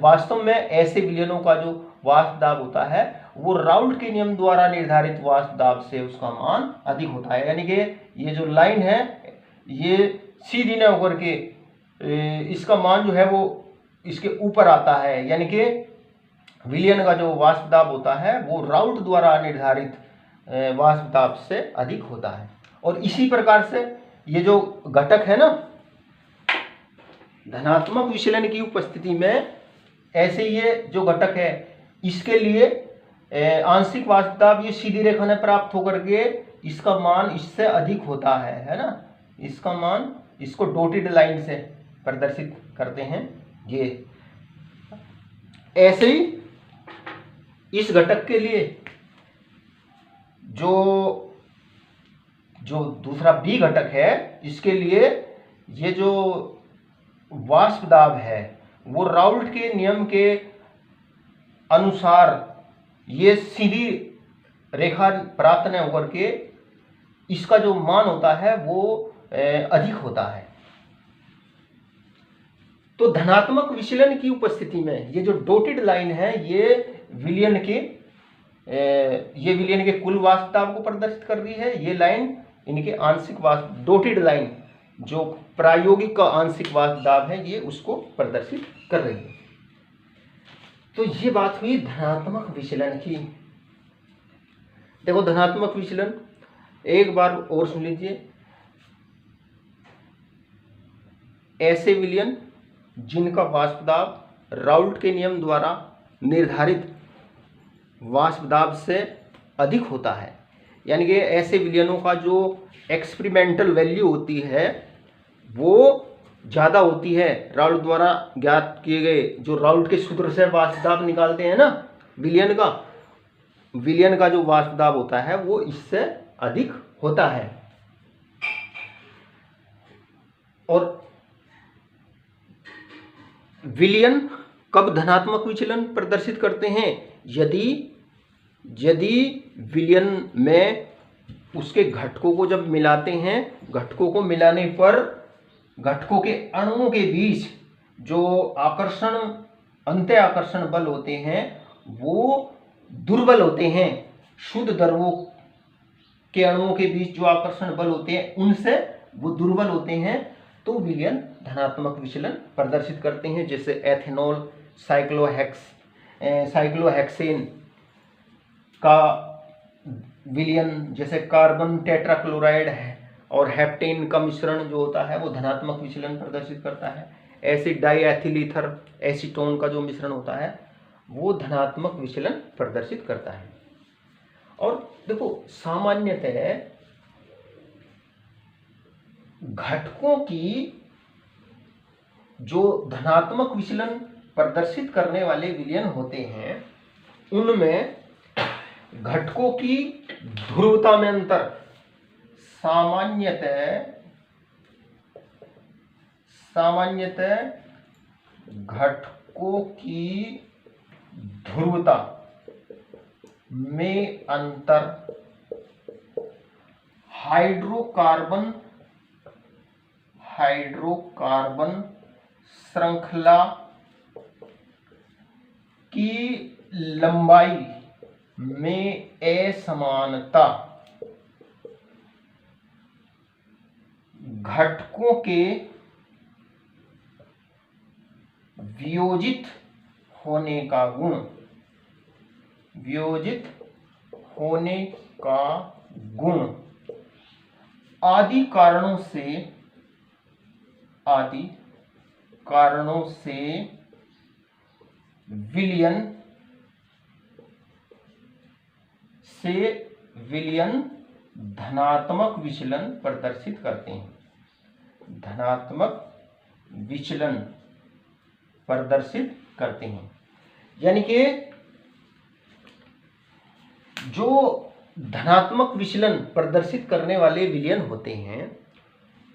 वास्तव में ऐसे विलयनों का जो वाष्प दाब होता है वो राउल्ट के नियम द्वारा निर्धारित वाष्प दाब से उसका मान अधिक होता है। यानी कि ये जो लाइन है ये सीधी न होकर के इसका मान जो है वो इसके ऊपर आता है, यानी कि विलयन का जो वाष्प दाब होता है वो राउल्ट द्वारा निर्धारित वाष्प दाब से अधिक होता है। और इसी प्रकार से ये जो घटक है ना, धनात्मक विचलन की उपस्थिति में ऐसे ये जो घटक है इसके लिए आंशिक वाष्प दाब ये सीधी रेखा ने प्राप्त होकर के इसका मान इससे अधिक होता है ना। इसका मान इसको डॉटेड लाइन से प्रदर्शित करते हैं। ये ऐसे ही इस घटक के लिए जो दूसरा बी घटक है इसके लिए ये जो वाष्प दाब है वो राउल्ट के नियम के अनुसार ये सीधी रेखा प्राप्त न होकर के इसका जो मान होता है वो अधिक होता है। तो धनात्मक विचलन की उपस्थिति में ये जो डॉटेड लाइन है ये विलयन के कुल वाष्प दाब को प्रदर्शित कर रही है। ये लाइन इनके आंशिक वाष्प डॉटेड लाइन जो प्रायोगिक का आंशिक वाष्प दाब है ये उसको प्रदर्शित कर रही है। तो ये बात हुई धनात्मक विचलन की। देखो धनात्मक विचलन एक बार और सुन लीजिए। ऐसे विलयन जिनका वाष्प दाब राउल्ट के नियम द्वारा निर्धारित वाष्प दाब से अधिक होता है, यानी कि ऐसे विलयनों का जो एक्सपेरिमेंटल वैल्यू होती है वो ज़्यादा होती है राउल्ट द्वारा ज्ञात किए गए, जो राउल्ट के सूत्र से वाष्प दाब निकालते हैं ना विलयन का जो वाष्प दाब होता है वो इससे अधिक होता है। और विलयन कब धनात्मक विचलन प्रदर्शित करते हैं? यदि विलयन में उसके घटकों को जब मिलाते हैं, घटकों को मिलाने पर घटकों के अणुओं के बीच जो अंतः आकर्षण बल होते हैं वो दुर्बल होते हैं। शुद्ध द्रवों के अणुओं के बीच जो आकर्षण बल होते हैं उनसे वो दुर्बल होते हैं, तो विलयन धनात्मक विचलन प्रदर्शित करते हैं। जैसे एथेनॉल साइक्लोहेक्सेन का विलयन, जैसे कार्बन टेट्राक्लोराइड है और हेप्टेन का मिश्रण जो होता है वो धनात्मक विचलन प्रदर्शित करता है। एसिड डाईएथिल ईथर एसीटोन का जो मिश्रण होता है वो धनात्मक विचलन प्रदर्शित करता है। और देखो सामान्यतः घटकों की जो धनात्मक विचलन प्रदर्शित करने वाले विलयन होते हैं उनमें घटकों की ध्रुवता में अंतर, सामान्यतः घटकों की ध्रुवता में अंतर हाइड्रोकार्बन श्रृंखला की लंबाई में असमानता, घटकों के वियोजित होने का गुण आदि कारणों से विलयन धनात्मक विचलन प्रदर्शित करते हैं। यानी कि जो धनात्मक विचलन प्रदर्शित करने वाले विलयन होते हैं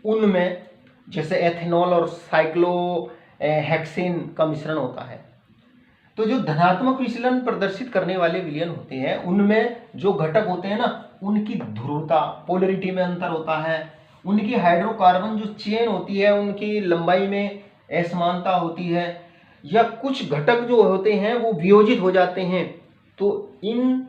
उनमें जैसे एथेनॉल और साइक्लोहेक्सेन का मिश्रण होता है, तो जो धनात्मक विचलन प्रदर्शित करने वाले विलयन होते हैं उनमें जो घटक होते हैं ना उनकी ध्रुवता पोलरिटी में अंतर होता है, उनकी हाइड्रोकार्बन जो चेन होती है उनकी लंबाई में असमानता होती है, या कुछ घटक जो होते हैं वो वियोजित हो जाते हैं। तो इन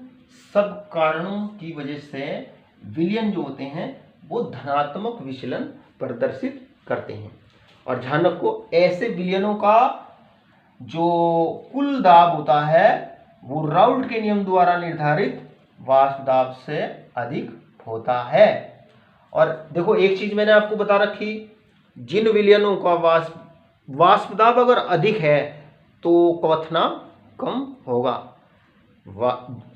सब कारणों की वजह से विलयन जो होते हैं वो धनात्मक विचलन प्रदर्शित करते हैं। और ध्यान रखो ऐसे विलयनों का जो कुल दाब होता है वो राउल्ट के नियम द्वारा निर्धारित वाष्प दाब से अधिक होता है। और देखो एक चीज मैंने आपको बता रखी, जिन विलयनों का वाष्प दाब अगर अधिक है तो क्वथनांक कम होगा।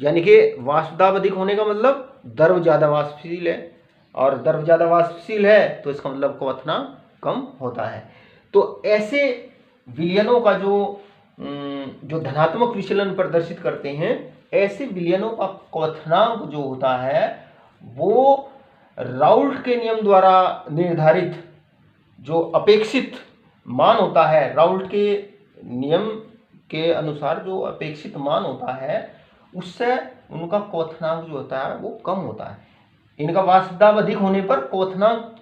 यानी कि वाष्प दाब अधिक होने का मतलब द्रव ज्यादा वाष्पशील है, और द्रव ज्यादा वाष्पशील है तो इसका मतलब क्वथनांक कम होता है। तो ऐसे विलयनों का जो धनात्मक विचलन प्रदर्शित करते हैं, ऐसे विलयनों का क्वथनांक जो होता है वो राउल्ट के नियम द्वारा निर्धारित जो अपेक्षित मान होता है, राउल्ट के नियम के अनुसार जो अपेक्षित मान होता है उससे उनका क्वथनांक जो होता है वो कम होता है। इनका वाष्प दाब अधिक होने पर क्वथनांक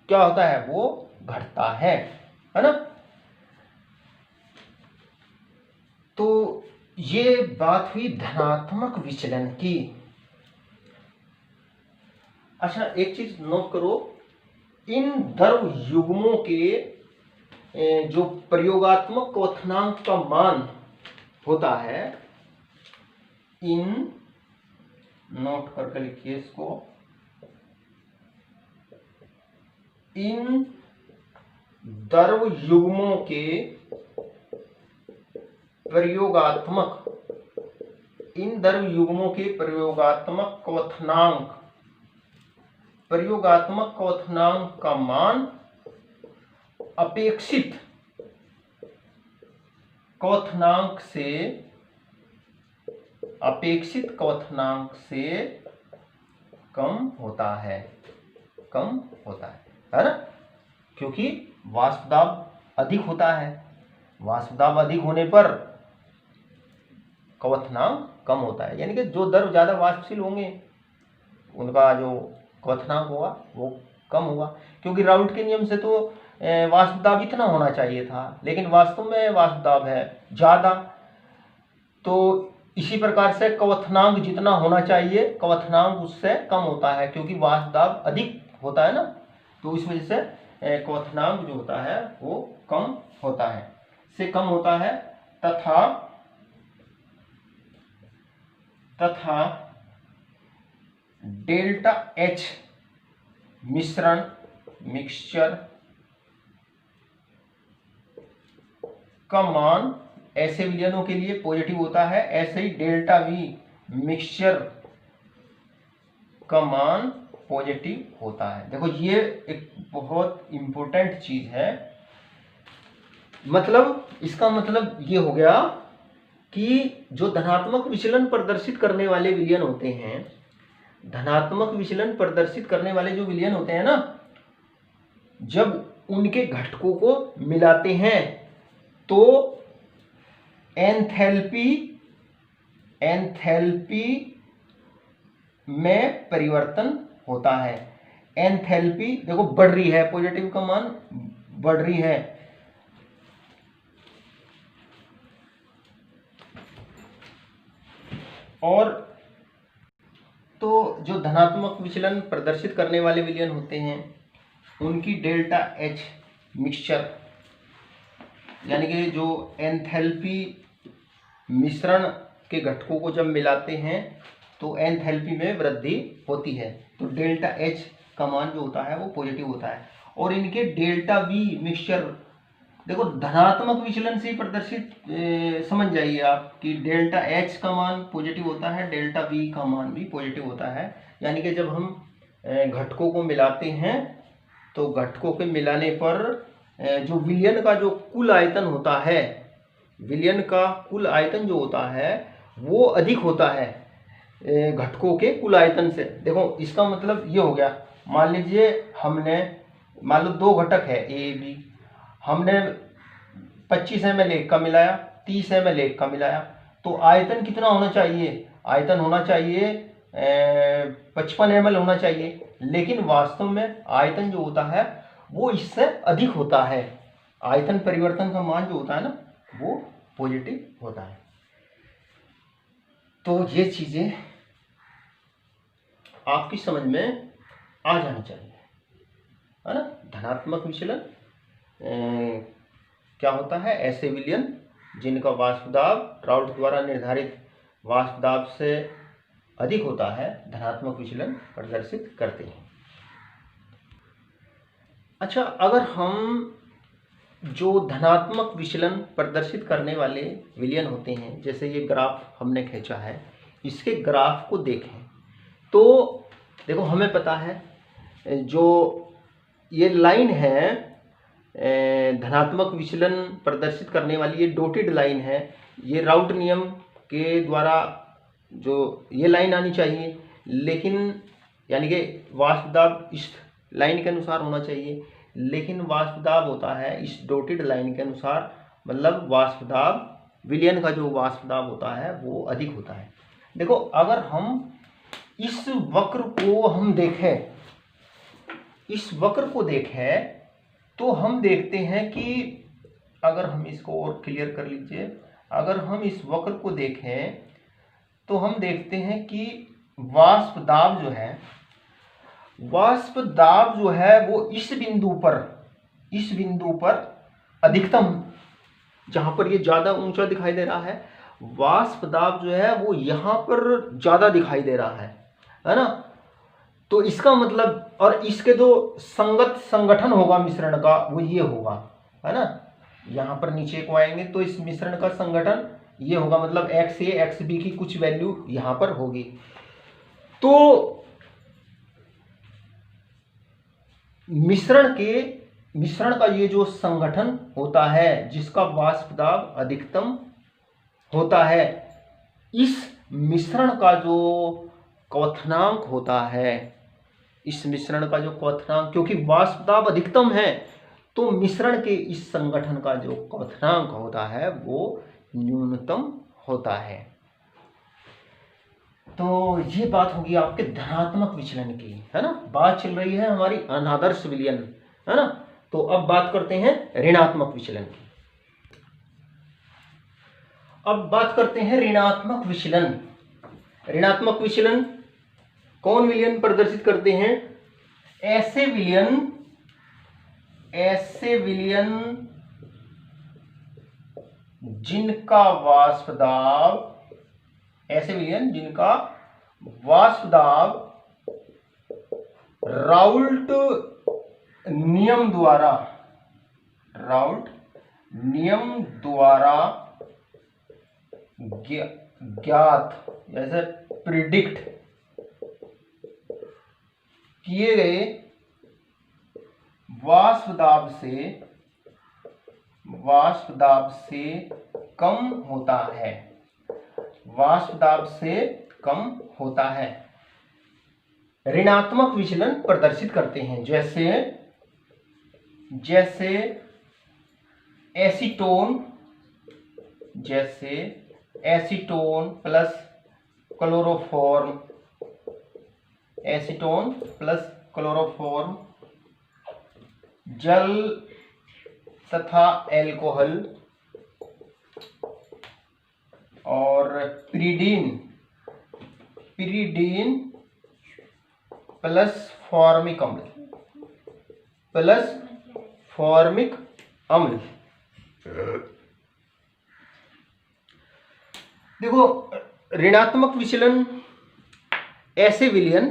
क्या होता है वो घटता है ना। तो ये बात हुई धनात्मक विचलन की। अच्छा एक चीज नोट करो, इन द्रव युग्मों के जो प्रयोगात्मक क्वथनांक का मान होता है, इन नोट करके लिखिए इसको, इन द्रव युग्मों के प्रयोगात्मक क्वथनांक का मान अपेक्षित क्वथनांक से कम होता है ना, क्योंकि वाष्प दाब अधिक होता है। वाष्प दाब अधिक होने पर क्वथनांक कम होता है, यानी कि जो द्रव ज्यादा वाष्पशील होंगे उनका जो क्वथनांक होगा वो कम होगा, क्योंकि राउल्ट के नियम से तो वाष्प दाब इतना होना चाहिए था, लेकिन वास्तव में वाष्प दाब है ज्यादा। तो इसी प्रकार से क्वथनांक जितना होना चाहिए क्वथनांक उससे कम होता है, क्योंकि वाष्प दाब अधिक होता है ना, तो इस वजह से क्वथनांक जो होता है वो कम होता है, से कम होता है, तथा डेल्टा एच मिक्सचर का मान ऐसे विलयनों के लिए पॉजिटिव होता है, ऐसे ही डेल्टा वी मिक्सचर का मान पॉजिटिव होता है। देखो ये एक बहुत इंपॉर्टेंट चीज है, मतलब इसका मतलब ये हो गया कि जो धनात्मक विचलन प्रदर्शित करने वाले विलयन होते हैं, धनात्मक विचलन प्रदर्शित करने वाले जो विलयन होते हैं ना, जब उनके घटकों को मिलाते हैं तो एंथैल्पी में परिवर्तन होता है। एंथैल्पी देखो बढ़ रही है, पॉजिटिव का मान बढ़ रही है, और तो जो धनात्मक विचलन प्रदर्शित करने वाले विलयन होते हैं उनकी डेल्टा एच मिक्सचर यानी कि जो एंथैल्पी मिश्रण के घटकों को जब मिलाते हैं तो एंथैल्पी में वृद्धि होती है, तो डेल्टा एच का मान जो होता है वो पॉजिटिव होता है। और इनके डेल्टा वी मिक्सचर देखो धनात्मक विचलन से प्रदर्शित समझ जाइए आप कि डेल्टा एच का मान पॉजिटिव होता है, डेल्टा वी का मान भी पॉजिटिव होता है। यानी कि जब हम घटकों को मिलाते हैं तो घटकों के मिलाने पर जो विलयन का जो कुल आयतन होता है, विलयन का कुल आयतन जो होता है वो अधिक होता है घटकों के कुल आयतन से। देखो इसका मतलब ये हो गया, मान लीजिए हमने मान लो दो घटक है ए बी, हमने 25 ml एक का मिलाया, 30 ml एक का मिलाया, तो आयतन कितना होना चाहिए? आयतन होना चाहिए 55 ml होना चाहिए, लेकिन वास्तव में आयतन जो होता है वो इससे अधिक होता है। आयतन परिवर्तन का मान जो होता है ना वो पॉजिटिव होता है। तो ये चीजें आपकी समझ में आ जानी चाहिए, है ना। धनात्मक विचलन क्या होता है? ऐसे विलयन जिनका वाष्प दाब राउल्ट द्वारा निर्धारित वाष्प दाब से अधिक होता है धनात्मक विचलन प्रदर्शित करते हैं। अच्छा, अगर हम जो धनात्मक विचलन प्रदर्शित करने वाले विलयन होते हैं, जैसे ये ग्राफ हमने खींचा है, इसके ग्राफ को देखें तो देखो हमें पता है जो ये लाइन है धनात्मक विचलन प्रदर्शित करने वाली, ये डॉटेड लाइन है, ये राउल्ट नियम के द्वारा जो ये लाइन आनी चाहिए, लेकिन यानी कि वाष्प दाब इस लाइन के अनुसार होना चाहिए, लेकिन वाष्प दाब होता है इस डॉटेड लाइन के अनुसार, मतलब वाष्प दाब विलयन का जो वाष्प दाब होता है वो अधिक होता है। देखो अगर हम इस वक्र को हम देखें, इस वक्र को देखें तो हम देखते हैं कि अगर हम इसको और क्लियर कर लीजिए, अगर हम इस वक्र को देखें तो हम देखते हैं कि वाष्प दाब जो है, वाष्प दाब जो है वो इस बिंदु पर अधिकतम, जहां पर ये ज्यादा ऊंचा दिखाई दे रहा है, वाष्प दाब जो है वो यहां पर ज्यादा दिखाई दे रहा है ना। तो इसका मतलब, और इसके जो संगत संगठन होगा मिश्रण का वो ये होगा, है ना। यहां पर नीचे को आएंगे तो इस मिश्रण का संगठन ये होगा, मतलब एक्स ए एक्स बी की कुछ वैल्यू यहां पर होगी। तो मिश्रण का ये जो संगठन होता है जिसका वाष्प दाब अधिकतम होता है, इस मिश्रण का जो क्वथनांक होता है, इस मिश्रण का जो क्वथनांक, क्योंकि वाष्प दाब अधिकतम है तो मिश्रण के इस संगठन का जो क्वथनांक होता है वो न्यूनतम होता है। तो ये बात होगी आपके धनात्मक विचलन की, है ना। बात चल रही है हमारी अनादर्श विलयन, है ना। तो अब बात करते हैं ऋणात्मक विचलन की। अब बात करते हैं ऋणात्मक विचलन। ऋणात्मक विचलन कौन विलयन प्रदर्शित करते हैं? ऐसे विलयन ऐसे विलयन जिनका वाष्प दाब, ऐसे विलयन जिनका वाष्प दाब राउल्ट नियम द्वारा, राउल्ट नियम द्वारा ज्ञात, जैसे प्रिडिक्ट किए गए वाष्प दाब से कम होता है, वाष्प दाब से कम होता है। ऋणात्मक विचलन प्रदर्शित करते हैं, जैसे acetone, plus chloroform, acetone plus chloroform, जल तथा एल्कोहल, और पिरीडीन प्लस फॉर्मिक अम्ल, देखो ऋणात्मक विचलन ऐसे विलयन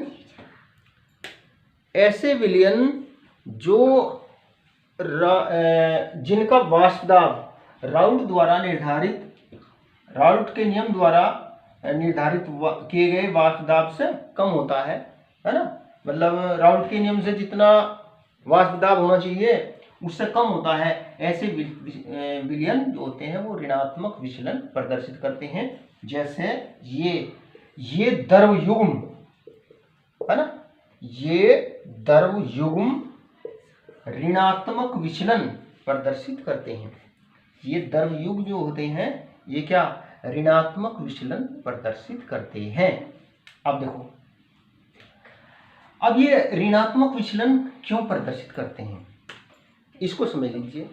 जो जिनका वाष्प दाब राउल्ट के नियम द्वारा निर्धारित किए गए वाष्प दाब से कम होता है ना। मतलब राउल्ट के नियम से जितना वाष्प दाब होना चाहिए उससे कम होता है, ऐसे विलयन जो होते हैं वो ऋणात्मक विचलन प्रदर्शित करते हैं। जैसे ये द्रव युग्म है ना, ये द्रव युग्म ऋणात्मक विचलन प्रदर्शित करते हैं। ये द्रव युग्म जो होते हैं ये क्या ऋणात्मक विचलन प्रदर्शित करते हैं। अब देखो, अब ये ऋणात्मक विचलन क्यों प्रदर्शित करते हैं इसको समझ लीजिए।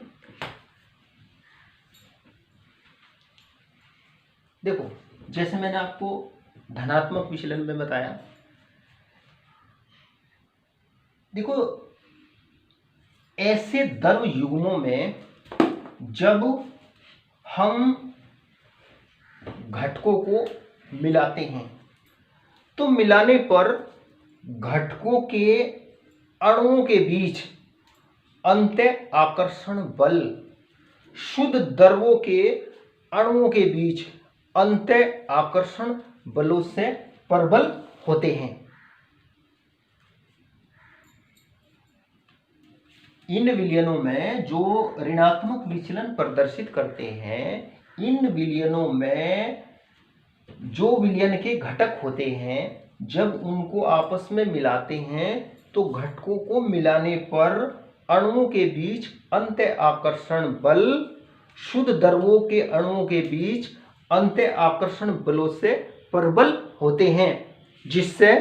देखो जैसे मैंने आपको धनात्मक विचलन में बताया, देखो ऐसे द्रव युग्मों में जब हम घटकों को मिलाते हैं तो मिलाने पर घटकों के अणुओं के बीच अंतः आकर्षण बल शुद्ध द्रवों के अणुओं के बीच अंतः आकर्षण बलों से प्रबल होते हैं। इन विलयनों में जो ऋणात्मक विचलन प्रदर्शित करते हैं, इन विलयनों में जो विलयन के घटक होते हैं जब उनको आपस में मिलाते हैं तो घटकों को मिलाने पर अणुओं के बीच अंतः आकर्षण बल शुद्ध द्रवों के अणुओं के बीच अंतः आकर्षण बलों से प्रबल होते हैं, जिससे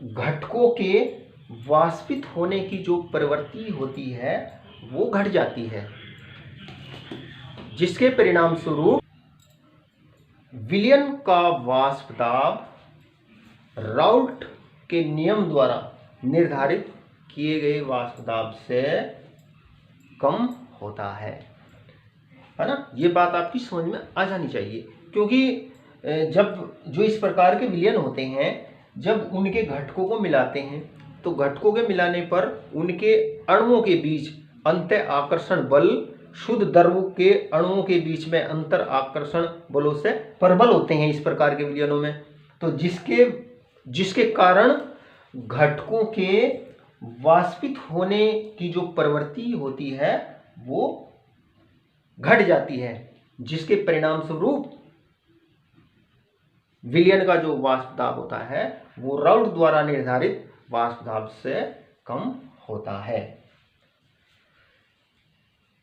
घटकों के वाष्पित होने की जो प्रवृत्ति होती है वो घट जाती है, जिसके परिणाम स्वरूप विलयन का वाष्प दाब राउल्ट के नियम द्वारा निर्धारित किए गए वाष्प दाब से कम होता है ना। ये बात आपकी समझ में आ जानी चाहिए, क्योंकि जब जो इस प्रकार के विलयन होते हैं जब उनके घटकों को मिलाते हैं तो घटकों के मिलाने पर उनके अणुओं के बीच अंतः आकर्षण बल शुद्ध द्रवों के अणुओं के बीच में अंतर आकर्षण बलों से प्रबल होते हैं इस प्रकार के विलयनों में। तो जिसके कारण घटकों के वाष्पित होने की जो प्रवृत्ति होती है वो घट जाती है, जिसके परिणाम स्वरूप विलयन का जो वाष्प दाब होता है वो राउल्ट द्वारा निर्धारित वाष्प दाब से कम होता है।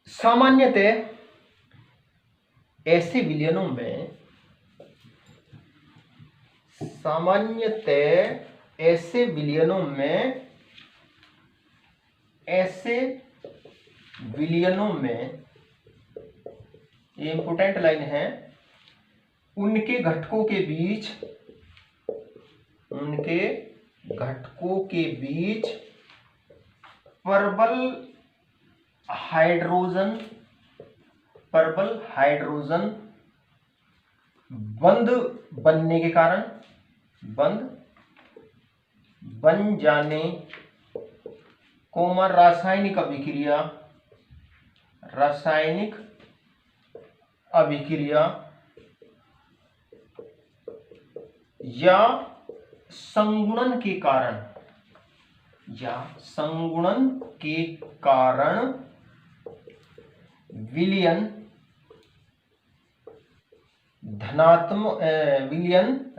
सामान्यतः ऐसे विलयनों में ये इंपोर्टेंट लाइन है, उनके घटकों के बीच प्रबल हाइड्रोजन बंद बनने के कारण, बंद बन जाने, रासायनिक अभिक्रिया या संगुणन के कारण विलयन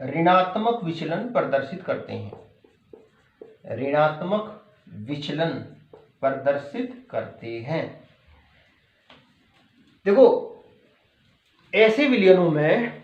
ऋणात्मक विचलन प्रदर्शित करते हैं, देखो ऐसे विलयनों में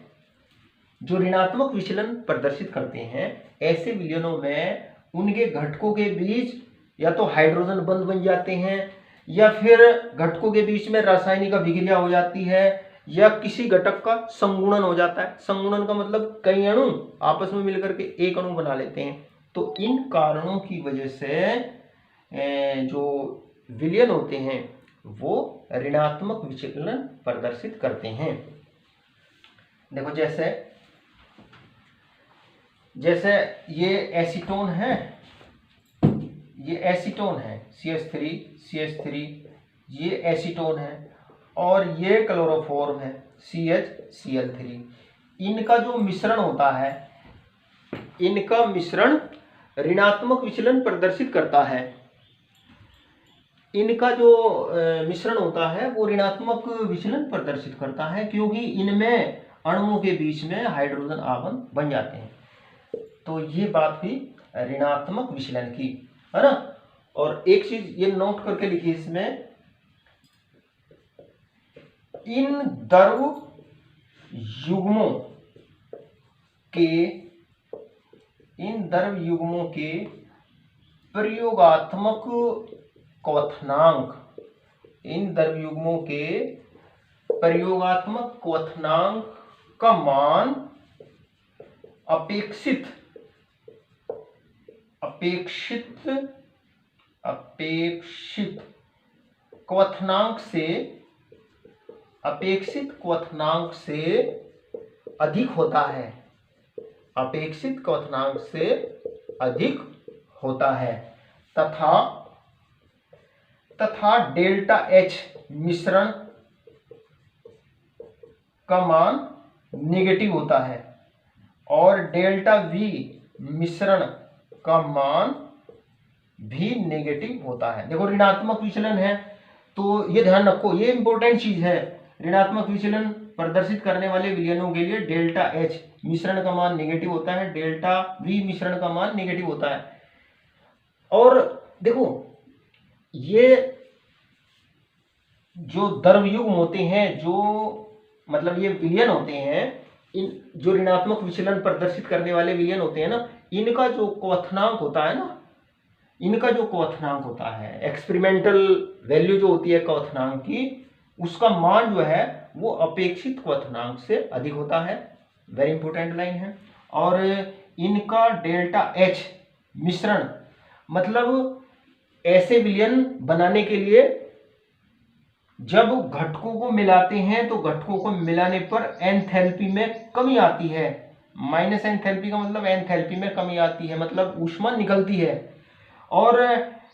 जो ऋणात्मक विचलन प्रदर्शित करते हैं, ऐसे विलयनों में उनके घटकों के बीच या तो हाइड्रोजन बंध बन जाते हैं, या फिर घटकों के बीच में रासायनिक अभिक्रिया हो जाती है, या किसी घटक का संगुणन हो जाता है। संगुणन का मतलब कई अणु आपस में मिलकर के एक अणु बना लेते हैं। तो इन कारणों की वजह से जो विलयन होते हैं वो ऋणात्मक विचलन प्रदर्शित करते हैं। देखो जैसे ये एसीटोन है, CH3, ये एसीटोन है, और ये क्लोरोफॉर्म है CHCl3। इनका जो मिश्रण होता है, इनका मिश्रण ऋणात्मक विचलन प्रदर्शित करता है। इनका जो मिश्रण होता है वो ऋणात्मक विचलन प्रदर्शित करता है, क्योंकि इनमें अणुओं के बीच में हाइड्रोजन आवन बन जाते हैं। तो ये बात हुई ऋणात्मक विचलन की, है ना। और एक चीज ये नोट करके लिखिए इसमें, इन द्रव युग्मों के प्रयोगात्मक क्वथनांक का मान अपेक्षित क्वथनांक से अधिक होता है, तथा डेल्टा H मिश्रण का मान नेगेटिव होता है, और डेल्टा V मिश्रण का मान भी नेगेटिव होता है। देखो ऋणात्मक विचलन है तो ये ध्यान रखो, ये इंपॉर्टेंट चीज है। ऋणात्मक विचलन प्रदर्शित करने वाले विलयनों के लिए डेल्टा H मिश्रण का मान नेगेटिव होता है, डेल्टा V मिश्रण का मान नेगेटिव होता है। और देखो ये जो द्रव्ययुग्म होते हैं, जो मतलब ये विलयन होते हैं, इन जो ऋणात्मक विचलन प्रदर्शित करने वाले विलयन होते हैं ना, इनका जो क्वथनांक होता है, एक्सपेरिमेंटल वैल्यू जो होती है क्वथनांक की, उसका मान जो है वो अपेक्षित क्वथनांक से अधिक होता है। वेरी इंपॉर्टेंट लाइन है। और इनका डेल्टा H मिश्रण, मतलब ऐसे विलयन बनाने के लिए जब घटकों को मिलाते हैं तो घटकों को मिलाने पर एंथैल्पी में कमी आती है। माइनस एंथैल्पी का मतलब एंथैल्पी में कमी आती है, मतलब ऊष्मा निकलती है। और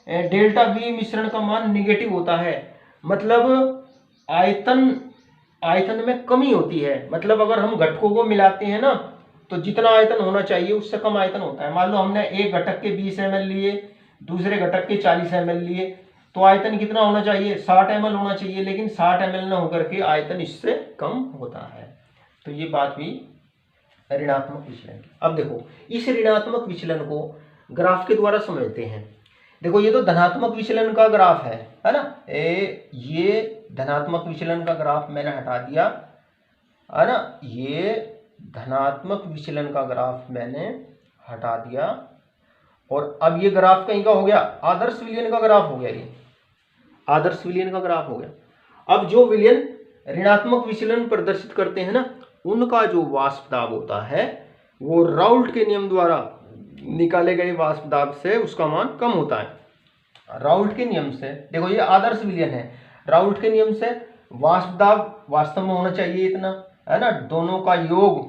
डेल्टा V मिश्रण का मान निगेटिव होता है, मतलब आयतन में कमी होती है। मतलब अगर हम घटकों को मिलाते हैं ना, तो जितना आयतन होना चाहिए उससे कम आयतन होता है। मान लो हमने एक घटक के 20 ml लिए, दूसरे घटक के 40 ml लिए, तो आयतन कितना होना चाहिए? 60 ml होना चाहिए, लेकिन 60 ml न होकर के आयतन इससे कम होता है। तो ये बात हुई ऋणात्मक विचलन की। अब देखो इस ऋणात्मक विचलन को ग्राफ के द्वारा समझते हैं। देखो ये तो धनात्मक विचलन का ग्राफ है ना। ये धनात्मक विचलन का ग्राफ मैंने हटा दिया, है ना। ये धनात्मक विचलन का ग्राफ मैंने हटा दिया, और अब ये ग्राफ कहीं का हो गया? आदर्श विलयन का ग्राफ हो गया। ये आदर्श विलयन का ग्राफ हो गया। अब जो विलयन ऋणात्मक विचलन प्रदर्शित करते हैं ना, उनका जो वाष्प दाब होता है वो राउल्ट के नियम द्वारा निकाले गए वाष्प दाब से उसका मान कम होता है। राउल्ट के नियम से, देखो ये आदर्श विलयन है, राउल्ट के नियम से वाष्प दाब वास्तव में होना चाहिए इतना, है ना, दोनों का योग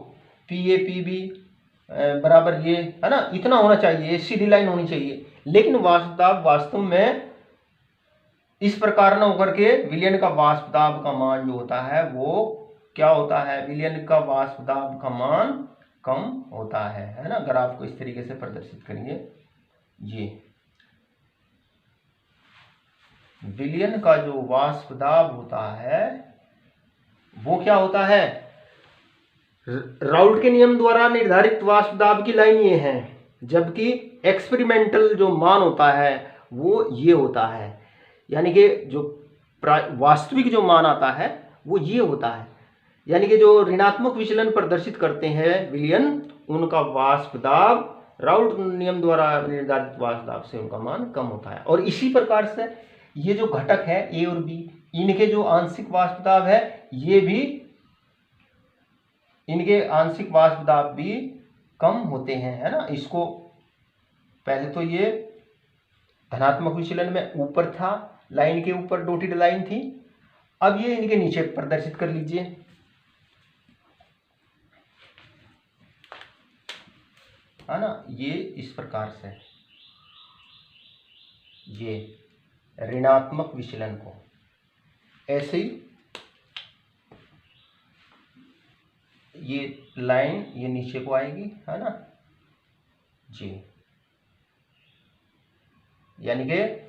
पी ए पी बी बराबर ये, है ना, इतना होना चाहिए, सीधी लाइन होनी चाहिए। लेकिन वाष्प दाब वास्तव में इस प्रकार न होकर के विलयन का वाष्प दाब का मान जो होता है वो क्या होता है, विलयन का वाष्प दाब का मान कम होता है ना। ग्राफ को इस तरीके से प्रदर्शित करिए, ये विलयन का जो वाष्प दाब होता है वो क्या होता है, राउल्ट के नियम द्वारा निर्धारित वाष्प दाब की लाइन ये है, जबकि एक्सपेरिमेंटल जो मान होता है वो ये होता है, यानी कि जो वास्तविक जो मान आता है वो ये होता है, यानी कि जो ऋणात्मक विचलन प्रदर्शित करते हैं विलयन, उनका वाष्प दाब राउल्ट नियम द्वारा निर्धारित वाष्प दाब से उनका मान कम होता है। और इसी प्रकार से ये जो घटक है ए और बी, इनके जो आंशिक वाष्प दाब है ये भी, इनके आंशिक वाष्प दाब भी कम होते हैं, है ना। इसको पहले तो ये धनात्मक विचलन में ऊपर था, लाइन के ऊपर डॉटेड लाइन थी, अब ये इनके नीचे प्रदर्शित कर लीजिए, है ना, ये इस प्रकार से ये ऋणात्मक विचलन को ऐसे ही ये लाइन ये नीचे को आएगी, है ना जी, यानी कि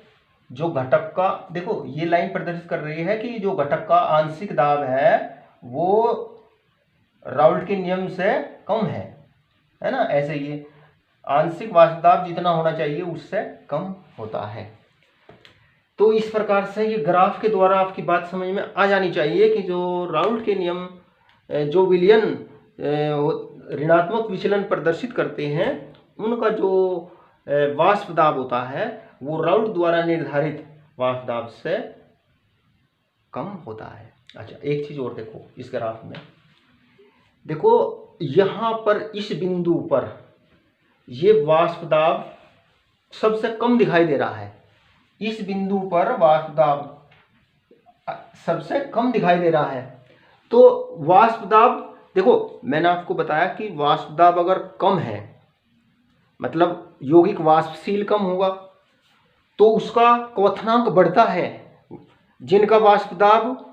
जो घटक का, देखो ये लाइन प्रदर्शित कर रही है कि जो घटक का आंशिक दाब है वो राउल्ट के नियम से कम है ना। ऐसे ये आंशिक वाष्प दाब जितना होना चाहिए उससे कम होता है। तो इस प्रकार से ये ग्राफ के द्वारा आपकी बात समझ में आ जानी चाहिए कि जो राउल्ट के नियम जो विलयन ऋणात्मक विचलन प्रदर्शित करते हैं उनका जो वाष्प दाब होता है वो राउल्ट द्वारा निर्धारित वाष्प दाब से कम होता है। अच्छा, एक चीज और देखो इस ग्राफ में, देखो यहाँ पर इस बिंदु पर ये वाष्प दाब सबसे कम दिखाई दे रहा है, इस बिंदु पर वाष्प दाब सबसे कम दिखाई दे रहा है। तो वाष्प दाब, देखो मैंने आपको बताया कि वाष्प दाब अगर कम है मतलब यौगिक वाष्पशील कम होगा तो उसका क्वथनांक बढ़ता है, जिनका वाष्प दाब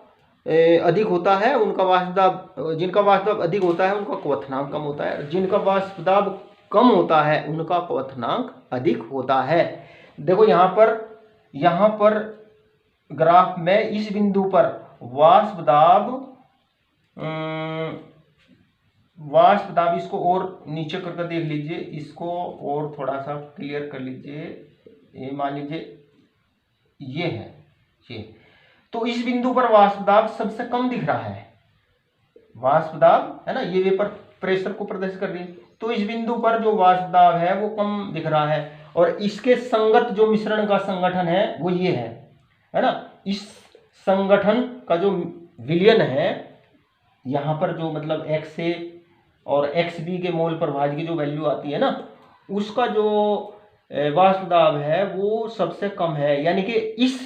अधिक होता है उनका वाष्प दाब, जिनका वाष्प दाब अधिक होता है उनका क्वथनांक कम होता है, जिनका वाष्प दाब कम होता है उनका क्वथनांक अधिक होता है। देखो यहाँ पर ग्राफ में इस बिंदु पर वाष्प दाब इसको और नीचे करके देख लीजिए, इसको और थोड़ा सा क्लियर कर लीजिए, ये मान लीजिए ये है ये, तो इस बिंदु पर वाष्प दाब सबसे कम दिख रहा है, वाष्प दाब है ना, ये वेपर प्रेशर को प्रदर्शित कर रही है, तो इस बिंदु पर जो वाष्प दाब है वो कम दिख रहा है। और इसके संगत जो मिश्रण का संगठन है वो ये है ना, इस संगठन का जो विलयन है यहाँ पर जो मतलब XA और XB के मोल प्रभाज की जो वैल्यू आती है ना, उसका जो वाष्प दाब है वो सबसे कम है, यानी कि इस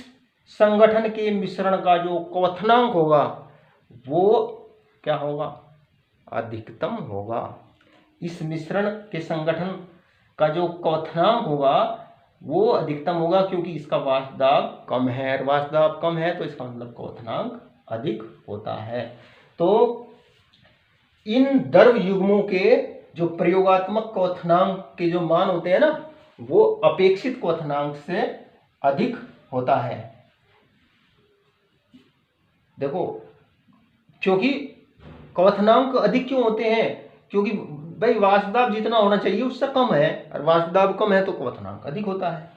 संगठन के मिश्रण का जो क्वथनांक होगा वो क्या होगा, अधिकतम होगा। इस मिश्रण के संगठन का जो क्वथनांक होगा वो अधिकतम होगा, क्योंकि इसका वाष्प दाब कम है, और वाष्प दाब कम है तो इसका मतलब क्वथनांक अधिक होता है। तो इन द्रव युग्मों के जो प्रयोगात्मक क्वथनांक के जो मान होते हैं ना वो अपेक्षित क्वथनांक से अधिक होता है। देखो क्योंकि क्वथनांक अधिक क्यों होते हैं, क्योंकि भाई वाष्प दाब जितना होना चाहिए उससे कम है, और वाष्प दाब कम है तो क्वथनांक अधिक होता है।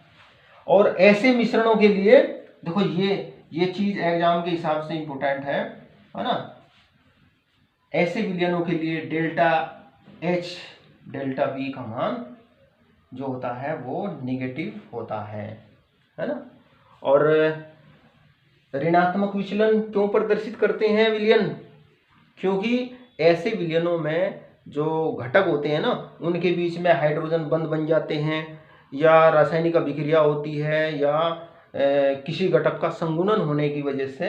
और ऐसे मिश्रणों के लिए देखो ये चीज एग्जाम के हिसाब से इंपोर्टेंट है ना, ऐसे विलयनों के लिए डेल्टा H डेल्टा V का मान जो होता है वो नेगेटिव होता है ना। और ऋणात्मक विचलन क्यों प्रदर्शित करते हैं विलयन, क्योंकि ऐसे विलयनों में जो घटक होते हैं ना उनके बीच में हाइड्रोजन बंध बन जाते हैं, या रासायनिक अभिक्रिया होती है या किसी घटक का संगुणन होने की वजह से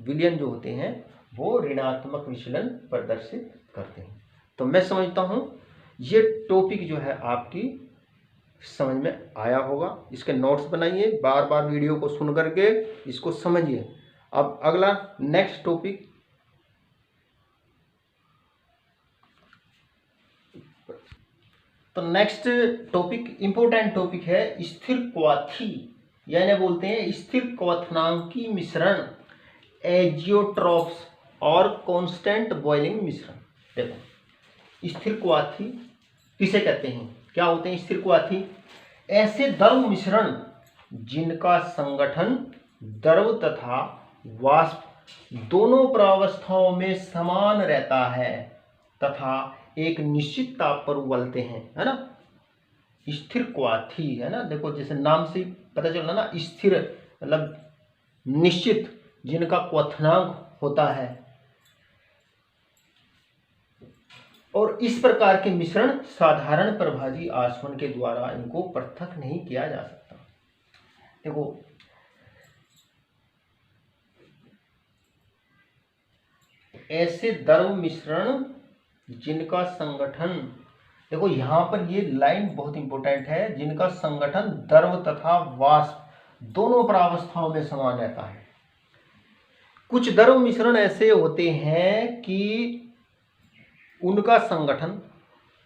विलयन जो होते हैं वो ऋणात्मक विचलन प्रदर्शित करते हैं। तो मैं समझता हूँ ये टॉपिक जो है आपकी समझ में आया होगा। इसके नोट्स बनाइए, बार बार वीडियो को सुन करके इसको समझिए। अब अगला नेक्स्ट टॉपिक, तो नेक्स्ट टॉपिक इंपॉर्टेंट टॉपिक है स्थिर क्वाथी, यानी बोलते हैं स्थिर क्वथनांकी मिश्रण, एजियोट्रॉप्स और कांस्टेंट बॉइलिंग मिश्रण। देखो स्थिर क्वाथी किसे कहते हैं, क्या होते हैं स्थिर क्वाथी? ऐसे द्रव मिश्रण जिनका संगठन द्रव तथा वाष्प दोनों प्रावस्थाओं में समान रहता है तथा एक निश्चित ताप पर उबलते हैं, है ना। स्थिर क्वाथी है ना, देखो जैसे नाम से पता चल रहा ना, स्थिर मतलब निश्चित, जिनका क्वथनांक होता है, और इस प्रकार के मिश्रण साधारण प्रभाजी आसवन के द्वारा इनको पृथक नहीं किया जा सकता। देखो ऐसे द्रव मिश्रण जिनका संगठन, देखो यहां पर ये लाइन बहुत इंपॉर्टेंट है, जिनका संगठन द्रव तथा वाष्प दोनों प्रावस्थाओं में समान रहता है। कुछ द्रव मिश्रण ऐसे होते हैं कि उनका संगठन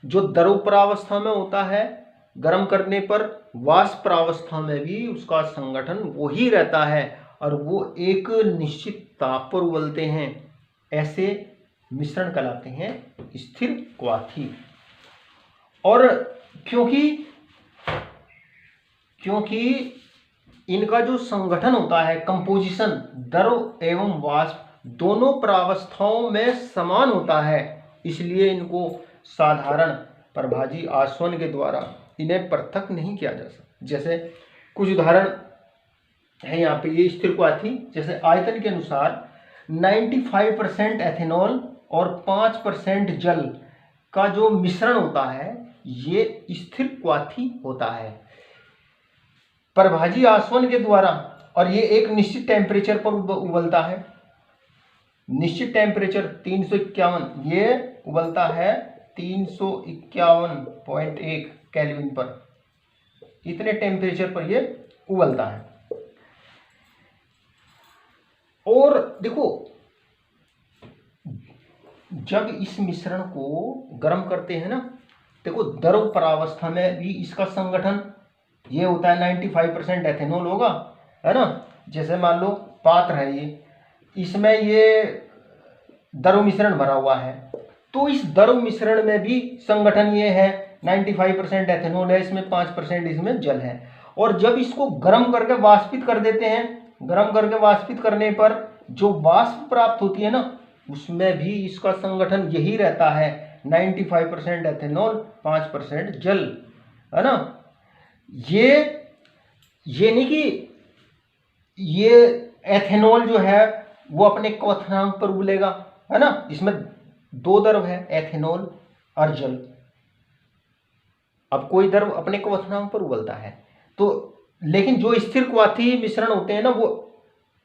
जो द्रव प्रावस्था में होता है, गर्म करने पर वाष्प प्रावस्था में भी उसका संगठन वही रहता है और वो एक निश्चित ताप पर उबलते हैं। ऐसे मिश्रण कहलाते हैं स्थिर क्वाथी। और क्योंकि इनका जो संगठन होता है, कंपोजिशन, द्रव एवं वाष्प दोनों प्रावस्थाओं में समान होता है, इसलिए इनको साधारण प्रभाजी आसवन के द्वारा इन्हें पृथक नहीं किया जा सकता। जैसे कुछ उदाहरण है यहाँ पे, ये स्थिर क्वाथी, जैसे आयतन के अनुसार 95% एथेनॉल और 5% जल का जो मिश्रण होता है ये स्थिर क्वाथी होता है प्रभाजी आसवन के द्वारा, और ये एक निश्चित टेम्परेचर पर उबलता है। निश्चित टेम्परेचर 351, ये उबलता है 351.1 केल्विन पर, इतने टेम्परेचर पर ये उबलता है। और देखो जब इस मिश्रण को गर्म करते हैं ना, देखो द्रव परावस्था में भी इसका संगठन ये होता है 95% एथेनॉल होगा, है ना। जैसे मान लो पात्र है ये, इसमें ये द्रव मिश्रण भरा हुआ है, तो इस द्रव मिश्रण में भी संगठन ये है 95% एथेनॉल है, इसमें 5% इसमें जल है। और जब इसको गर्म करके वाष्पित कर देते हैं, गर्म करके वाष्पित करने पर जो वाष्प प्राप्त होती है ना, उसमें भी इसका संगठन यही रहता है 95% एथेनॉल 5% जल, है ना। ये नहीं कि ये एथेनॉल जो है वो अपने क्वथनांक पर उबलेगा, है ना। इसमें दो द्रव है, एथेनॉल और जल। अब कोई द्रव अपने क्वथनांक पर उबलता है तो, लेकिन जो स्थिर क्वाथी मिश्रण होते हैं ना, वो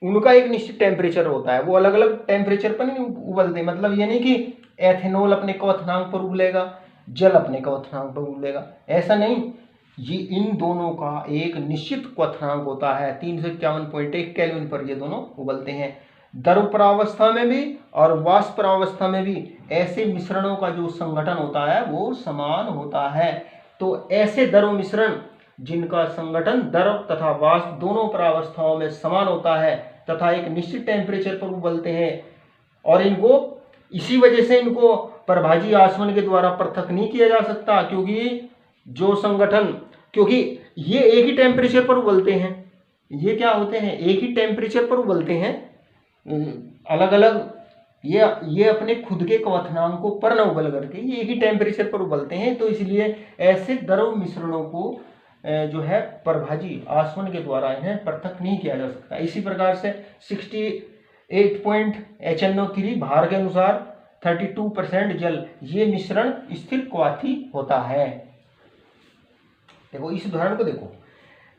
उनका एक निश्चित टेम्परेचर होता है, वो अलग अलग टेम्परेचर पर नहीं उबलते। मतलब ये नहीं कि एथेनॉल अपने क्वथनांक पर उबलेगा, जल अपने क्वथनांक पर उबलेगा, ऐसा नहीं। ये इन दोनों का एक निश्चित क्वथनांक होता है, 351.1 केल्विन पर ये दोनों उबलते हैं। द्रव परावस्था में भी और वाष्प परावस्था में भी ऐसे मिश्रणों का जो संगठन होता है वो समान होता है। तो ऐसे द्रव मिश्रण जिनका संगठन द्रव तथा वाष्प दोनों परावस्थाओं में समान होता है तथा एक निश्चित टेम्परेचर पर उबलते हैं, और इनको इसी वजह से इनको प्रभाजी आसवन के द्वारा पृथक नहीं किया जा सकता, क्योंकि जो संगठन, क्योंकि ये एक ही टेम्परेचर पर उबलते हैं, ये क्या होते हैं एक ही टेम्परेचर पर उबलते हैं, अलग अलग ये अपने खुद के क्वथनांकों पर न उबल करके ये एक ही टेम्परेचर पर उबलते हैं। तो इसलिए ऐसे द्रव मिश्रणों को जो है प्रभाजी आसवन के द्वारा इन्हें पृथक नहीं किया जा सकता। इसी प्रकार से 68.HNO3 भार के अनुसार 32% जल, ये मिश्रण स्थिर क्वाथी होता है। देखो इस उदाहरण को देखो,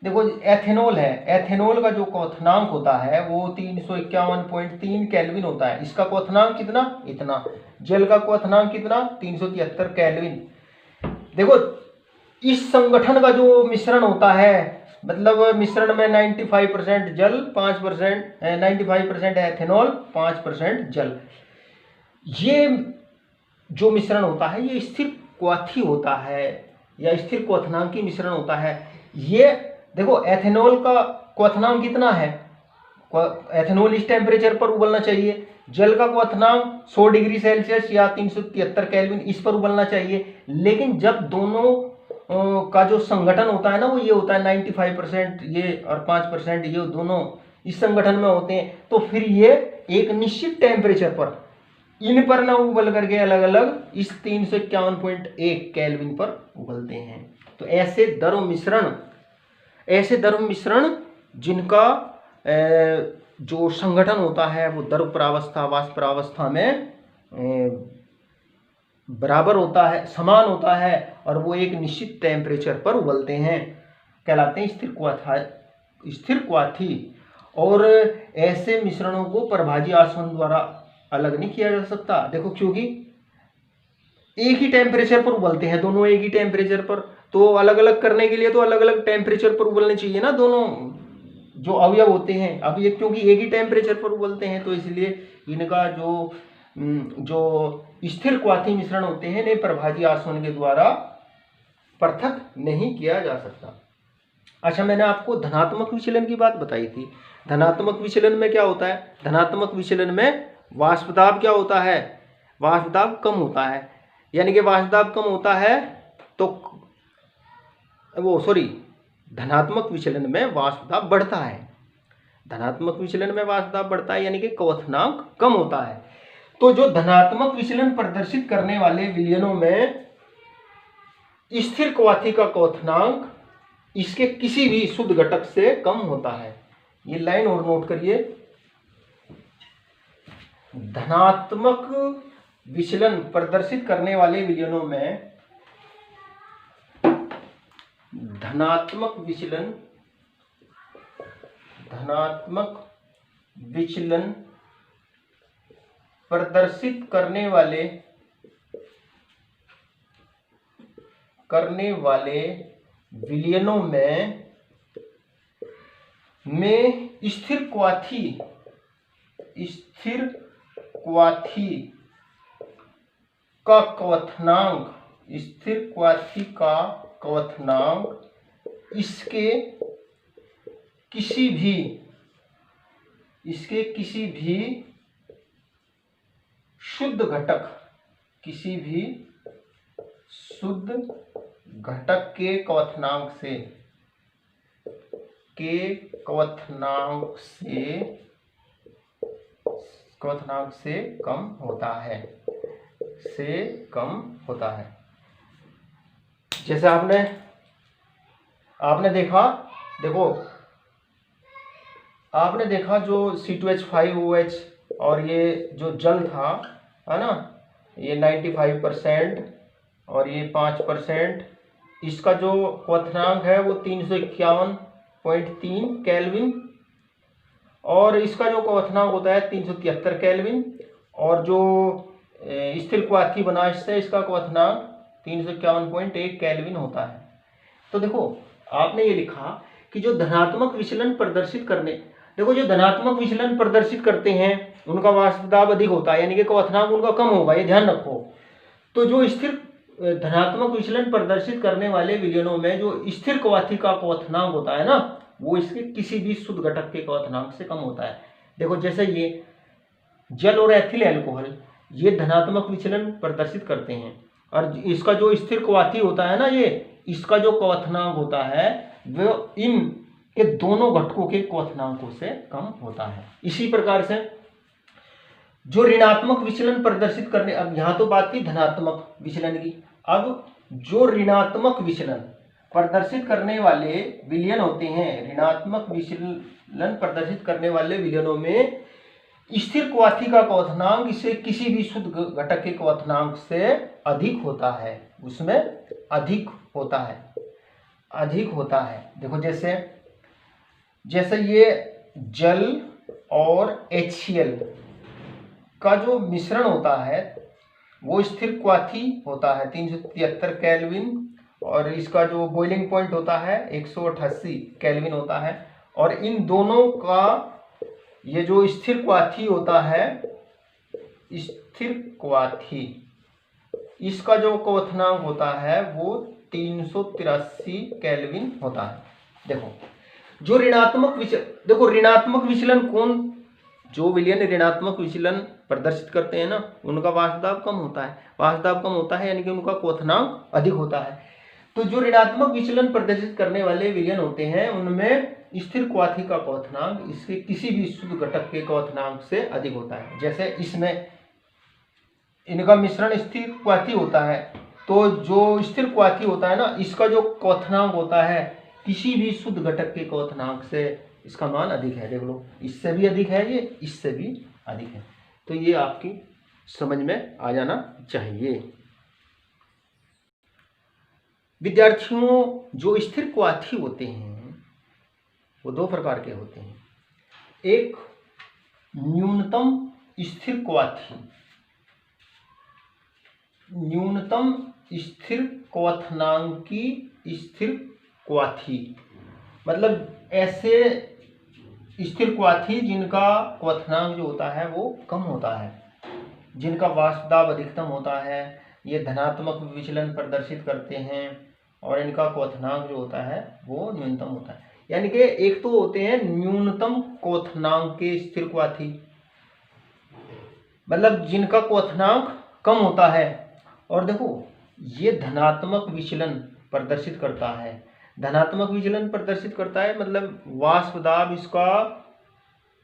देखो एथेनॉल है, एथेनॉल का जो क्वथनांक होता है वो 351.3 केल्विन होता है। इसका क्वथनांक कितना, इतना। जल का क्वथनांक कितना, 373 केल्विन। देखो इस संगठन का जो मिश्रण होता है, मतलब मिश्रण में 95% जल 5%, 95% एथेनॉल 5% जल, ये जो मिश्रण होता है ये स्थिर क्वाथी होता है या स्थिर क्वथनांकी मिश्रण होता है। ये देखो एथेनॉल का क्वथनांक कितना है, एथेनॉल इस टेम्परेचर पर उबलना चाहिए। जल का क्वथनांक 100 डिग्री सेल्सियस या 373 केल्विन इस पर उबलना चाहिए। लेकिन जब दोनों का जो संगठन होता है ना वो ये होता है 95% ये और 5% ये दोनों इस संगठन में होते हैं, तो फिर ये एक निश्चित टेम्परेचर पर इन पर ना उबल करके अलग अलग इस 351.1 केल्विन पर उबलते हैं। तो ऐसे द्रव मिश्रण जिनका जो संगठन होता है वो द्रव प्रावस्था वाष्प प्रावस्था में बराबर होता है, समान होता है, और वो एक निश्चित टेम्परेचर पर उबलते हैं, कहलाते हैं स्थिर क्वाथी। और ऐसे मिश्रणों को परभाजी आसवन द्वारा अलग नहीं किया जा सकता। देखो क्योंकि एक ही टेम्परेचर पर उबलते हैं दोनों, एक ही टेम्परेचर पर, तो अलग अलग करने के लिए तो अलग अलग टेम्परेचर पर उबलने चाहिए ना दोनों जो अवयव होते हैं। अब ये क्योंकि एक ही टेम्परेचर पर उबलते हैं तो इसलिए इनका जो स्थिर क्वाथी मिश्रण होते हैं इन्हें परभाजी आसवन के द्वारा पृथक नहीं किया जा सकता। अच्छा, मैंने आपको धनात्मक विचलन की बात बताई थी। धनात्मक विचलन में क्या होता है, धनात्मक विचलन में वाष्प दाब क्या होता है, वाष्प दाब कम होता है। यानी कि वाष्प दाब कम होता है तो धनात्मक विचलन में वाष्प दाब बढ़ता है। धनात्मक विचलन में वाष्प दाब बढ़ता है यानी कि क्वथनांक कम होता है। तो जो धनात्मक विचलन प्रदर्शित करने वाले विलयनों में स्थिर क्वाथी का क्वथनांक इसके किसी भी शुद्ध घटक से कम होता है। ये लाइन और नोट करिए, धनात्मक विचलन प्रदर्शित करने वाले विलयनों में धनात्मक विचलन प्रदर्शित करने वाले विलयनों में स्थिर क्वाथी का क्वथनांक इसके किसी भी शुद्ध घटक के क्वथनांक से कम होता है, जैसे आपने देखा, देखो आपने देखा जो C2H5OH और ये जो जल था है ना, ये 95% और ये 5%, इसका जो क्वथनांक है वो 351.3 केल्विन और इसका जो क्वथनांक होता है 373 केल्विन, और जो स्थिर क्वाथी बना इससे इसका क्वथनांक 351.1 केल्विन होता है। तो देखो आपने ये लिखा कि जो धनात्मक विचलन प्रदर्शित करते हैं उनका वाष्प दाब अधिक होता है, यानी कि क्वथनांक उनका कम होगा, ये ध्यान रखो। तो जो स्थिर धनात्मक विचलन प्रदर्शित करने वाले विलयनों में जो स्थिर क्वाथी का क्वथनांक होता है ना वो इसके किसी भी शुद्ध घटक के क्वथनांक से कम होता है। देखो जैसे ये जल और एथिल अल्कोहल ये धनात्मक विचलन प्रदर्शित करते हैं, और इसका जो स्थिर क्वाथी होता है ना इसका जो क्वथनांक होता है वो इन के दोनों घटकों के क्वथनांकों से कम होता है। इसी प्रकार से जो ऋणात्मक विचलन प्रदर्शित करने, अब यहाँ तो बात थी धनात्मक विचलन की, अब जो ऋणात्मक विचलन प्रदर्शित करने वाले विलयन होते हैं, ऋणात्मक विचलन प्रदर्शित करने वाले विलयनों में स्थिर क्वाथी का क्वथनांक इसे किसी भी शुद्ध घटक के क्वथनांक से अधिक होता है, उसमें अधिक होता है। अधिक होता है। देखो जैसे जैसे ये जल और HCl का जो मिश्रण होता है वो स्थिर क्वाथी होता है 373 केल्विन, और इसका जो बॉइलिंग पॉइंट होता है 188 केल्विन होता है। और इन दोनों का ये जो स्थिर क्वाथी होता है, स्थिर क्वाथी, इसका जो क्वथनांक होता है वो 383 केल्विन होता है। देखो जो ऋणात्मक विचलन, देखो ऋणात्मक विचलन कौन, जो विलयन ऋणात्मक विचलन प्रदर्शित करते हैं ना, उनका वाष्प दाब कम होता है। वाष्प दाब कम होता है यानी कि उनका क्वथनांक अधिक होता है। तो जो ऋणात्मक विचलन प्रदर्शित करने वाले विलयन होते हैं उनमें स्थिर क्वाथी का क्वथनांक इसके किसी भी शुद्ध घटक के क्वथनांक से अधिक होता है। जैसे इसमें इनका मिश्रण स्थिर क्वाथी होता है, तो जो स्थिर क्वाथी होता है ना, इसका जो क्वथनांक होता है किसी भी शुद्ध घटक के क्वथनांक से इसका मान अधिक है। देख लो, इससे भी अधिक है, ये इससे भी अधिक है। तो ये आपकी समझ में आ जाना चाहिए। विद्यार्थियों, जो स्थिर क्वाथी होते हैं वो दो प्रकार के होते हैं। एक न्यूनतम स्थिर क्वाथी, न्यूनतम स्थिर क्वथनांकी स्थिर क्वाथी, मतलब ऐसे स्थिर क्वाथी जिनका क्वथनांक जो होता है वो कम होता है, जिनका वाष्प दाब अधिकतम होता है, ये धनात्मक विचलन प्रदर्शित करते हैं और इनका क्वथनांक जो होता है वो न्यूनतम होता है। यानी कि एक तो होते हैं न्यूनतम क्वथनांक के स्थिर क्वाथी, मतलब जिनका क्वथनांक कम होता है, और देखो ये धनात्मक विचलन प्रदर्शित करता है। धनात्मक विचलन प्रदर्शित करता है मतलब वाष्प दाब इसका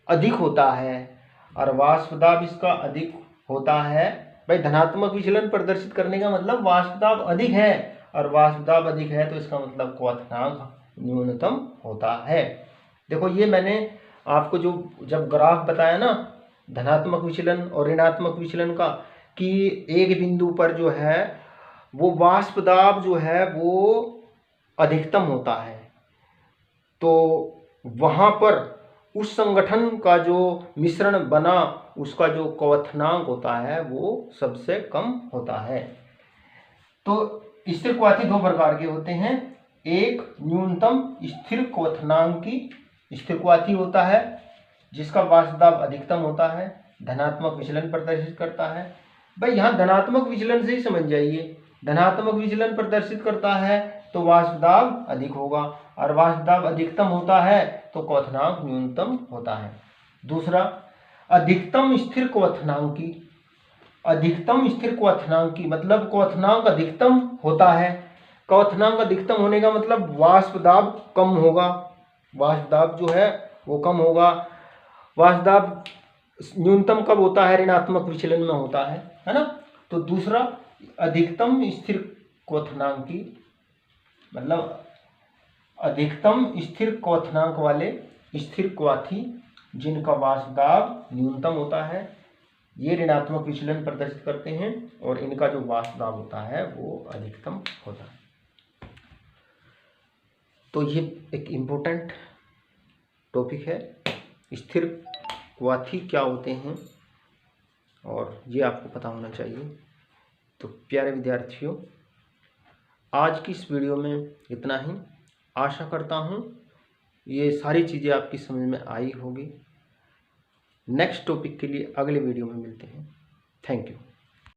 अधिक होता है, और वाष्प दाब इसका अधिक होता है। भाई धनात्मक विचलन प्रदर्शित करने का मतलब वाष्प दाब अधिक है, और वाष्प दाब अधिक है तो इसका मतलब क्वथनांक न्यूनतम होता है। देखो ये मैंने आपको जो जब ग्राफ बताया ना धनात्मक विचलन और ऋणात्मक विचलन का, कि एक बिंदु पर जो है वो वाष्प दाब जो है वो अधिकतम होता है, तो वहाँ पर उस संगठन का जो मिश्रण बना उसका जो क्वथनांक होता है वो सबसे कम होता है। तो स्थिर क्वाथी दो प्रकार के होते हैं। एक न्यूनतम स्थिर क्वथनांकी स्थिर क्वाथी होता है जिसका वाष्प दाब अधिकतम होता है, धनात्मक विचलन प्रदर्शित करता है। भाई यहाँ धनात्मक विचलन से ही समझ जाइए, धनात्मक विचलन प्रदर्शित करता है तो वाष्प दाब अधिक होगा, और वाष्प दाब अधिकतम होता है तो क्वथनांक न्यूनतम होता है। दूसरा अधिकतम स्थिर क्वथनांकी, अधिकतम स्थिर क्वथनांकी मतलब क्वथनांक अधिकतम होता है। क्वथनांक अधिकतम होने का मतलब वाष्प दाब कम होगा, वाष्प दाब जो है वो कम होगा। वाष्प दाब न्यूनतम कब होता है? ऋणात्मक विचलन में होता है ना। तो दूसरा अधिकतम स्थिर क्वथनांकी मतलब अधिकतम स्थिर क्वथनांक वाले स्थिर क्वाथी जिनका वाष्प दाब न्यूनतम होता है, ये ऋणात्मक विचलन प्रदर्शित करते हैं और इनका जो वाष्प दाब होता है वो अधिकतम होता है। तो ये एक इम्पोर्टेंट टॉपिक है, स्थिर क्वाथी क्या होते हैं और ये आपको पता होना चाहिए। तो प्यारे विद्यार्थियों, आज की इस वीडियो में इतना ही। आशा करता हूँ ये सारी चीज़ें आपकी समझ में आई होगी। नेक्स्ट टॉपिक के लिए अगले वीडियो में मिलते हैं। Thank you.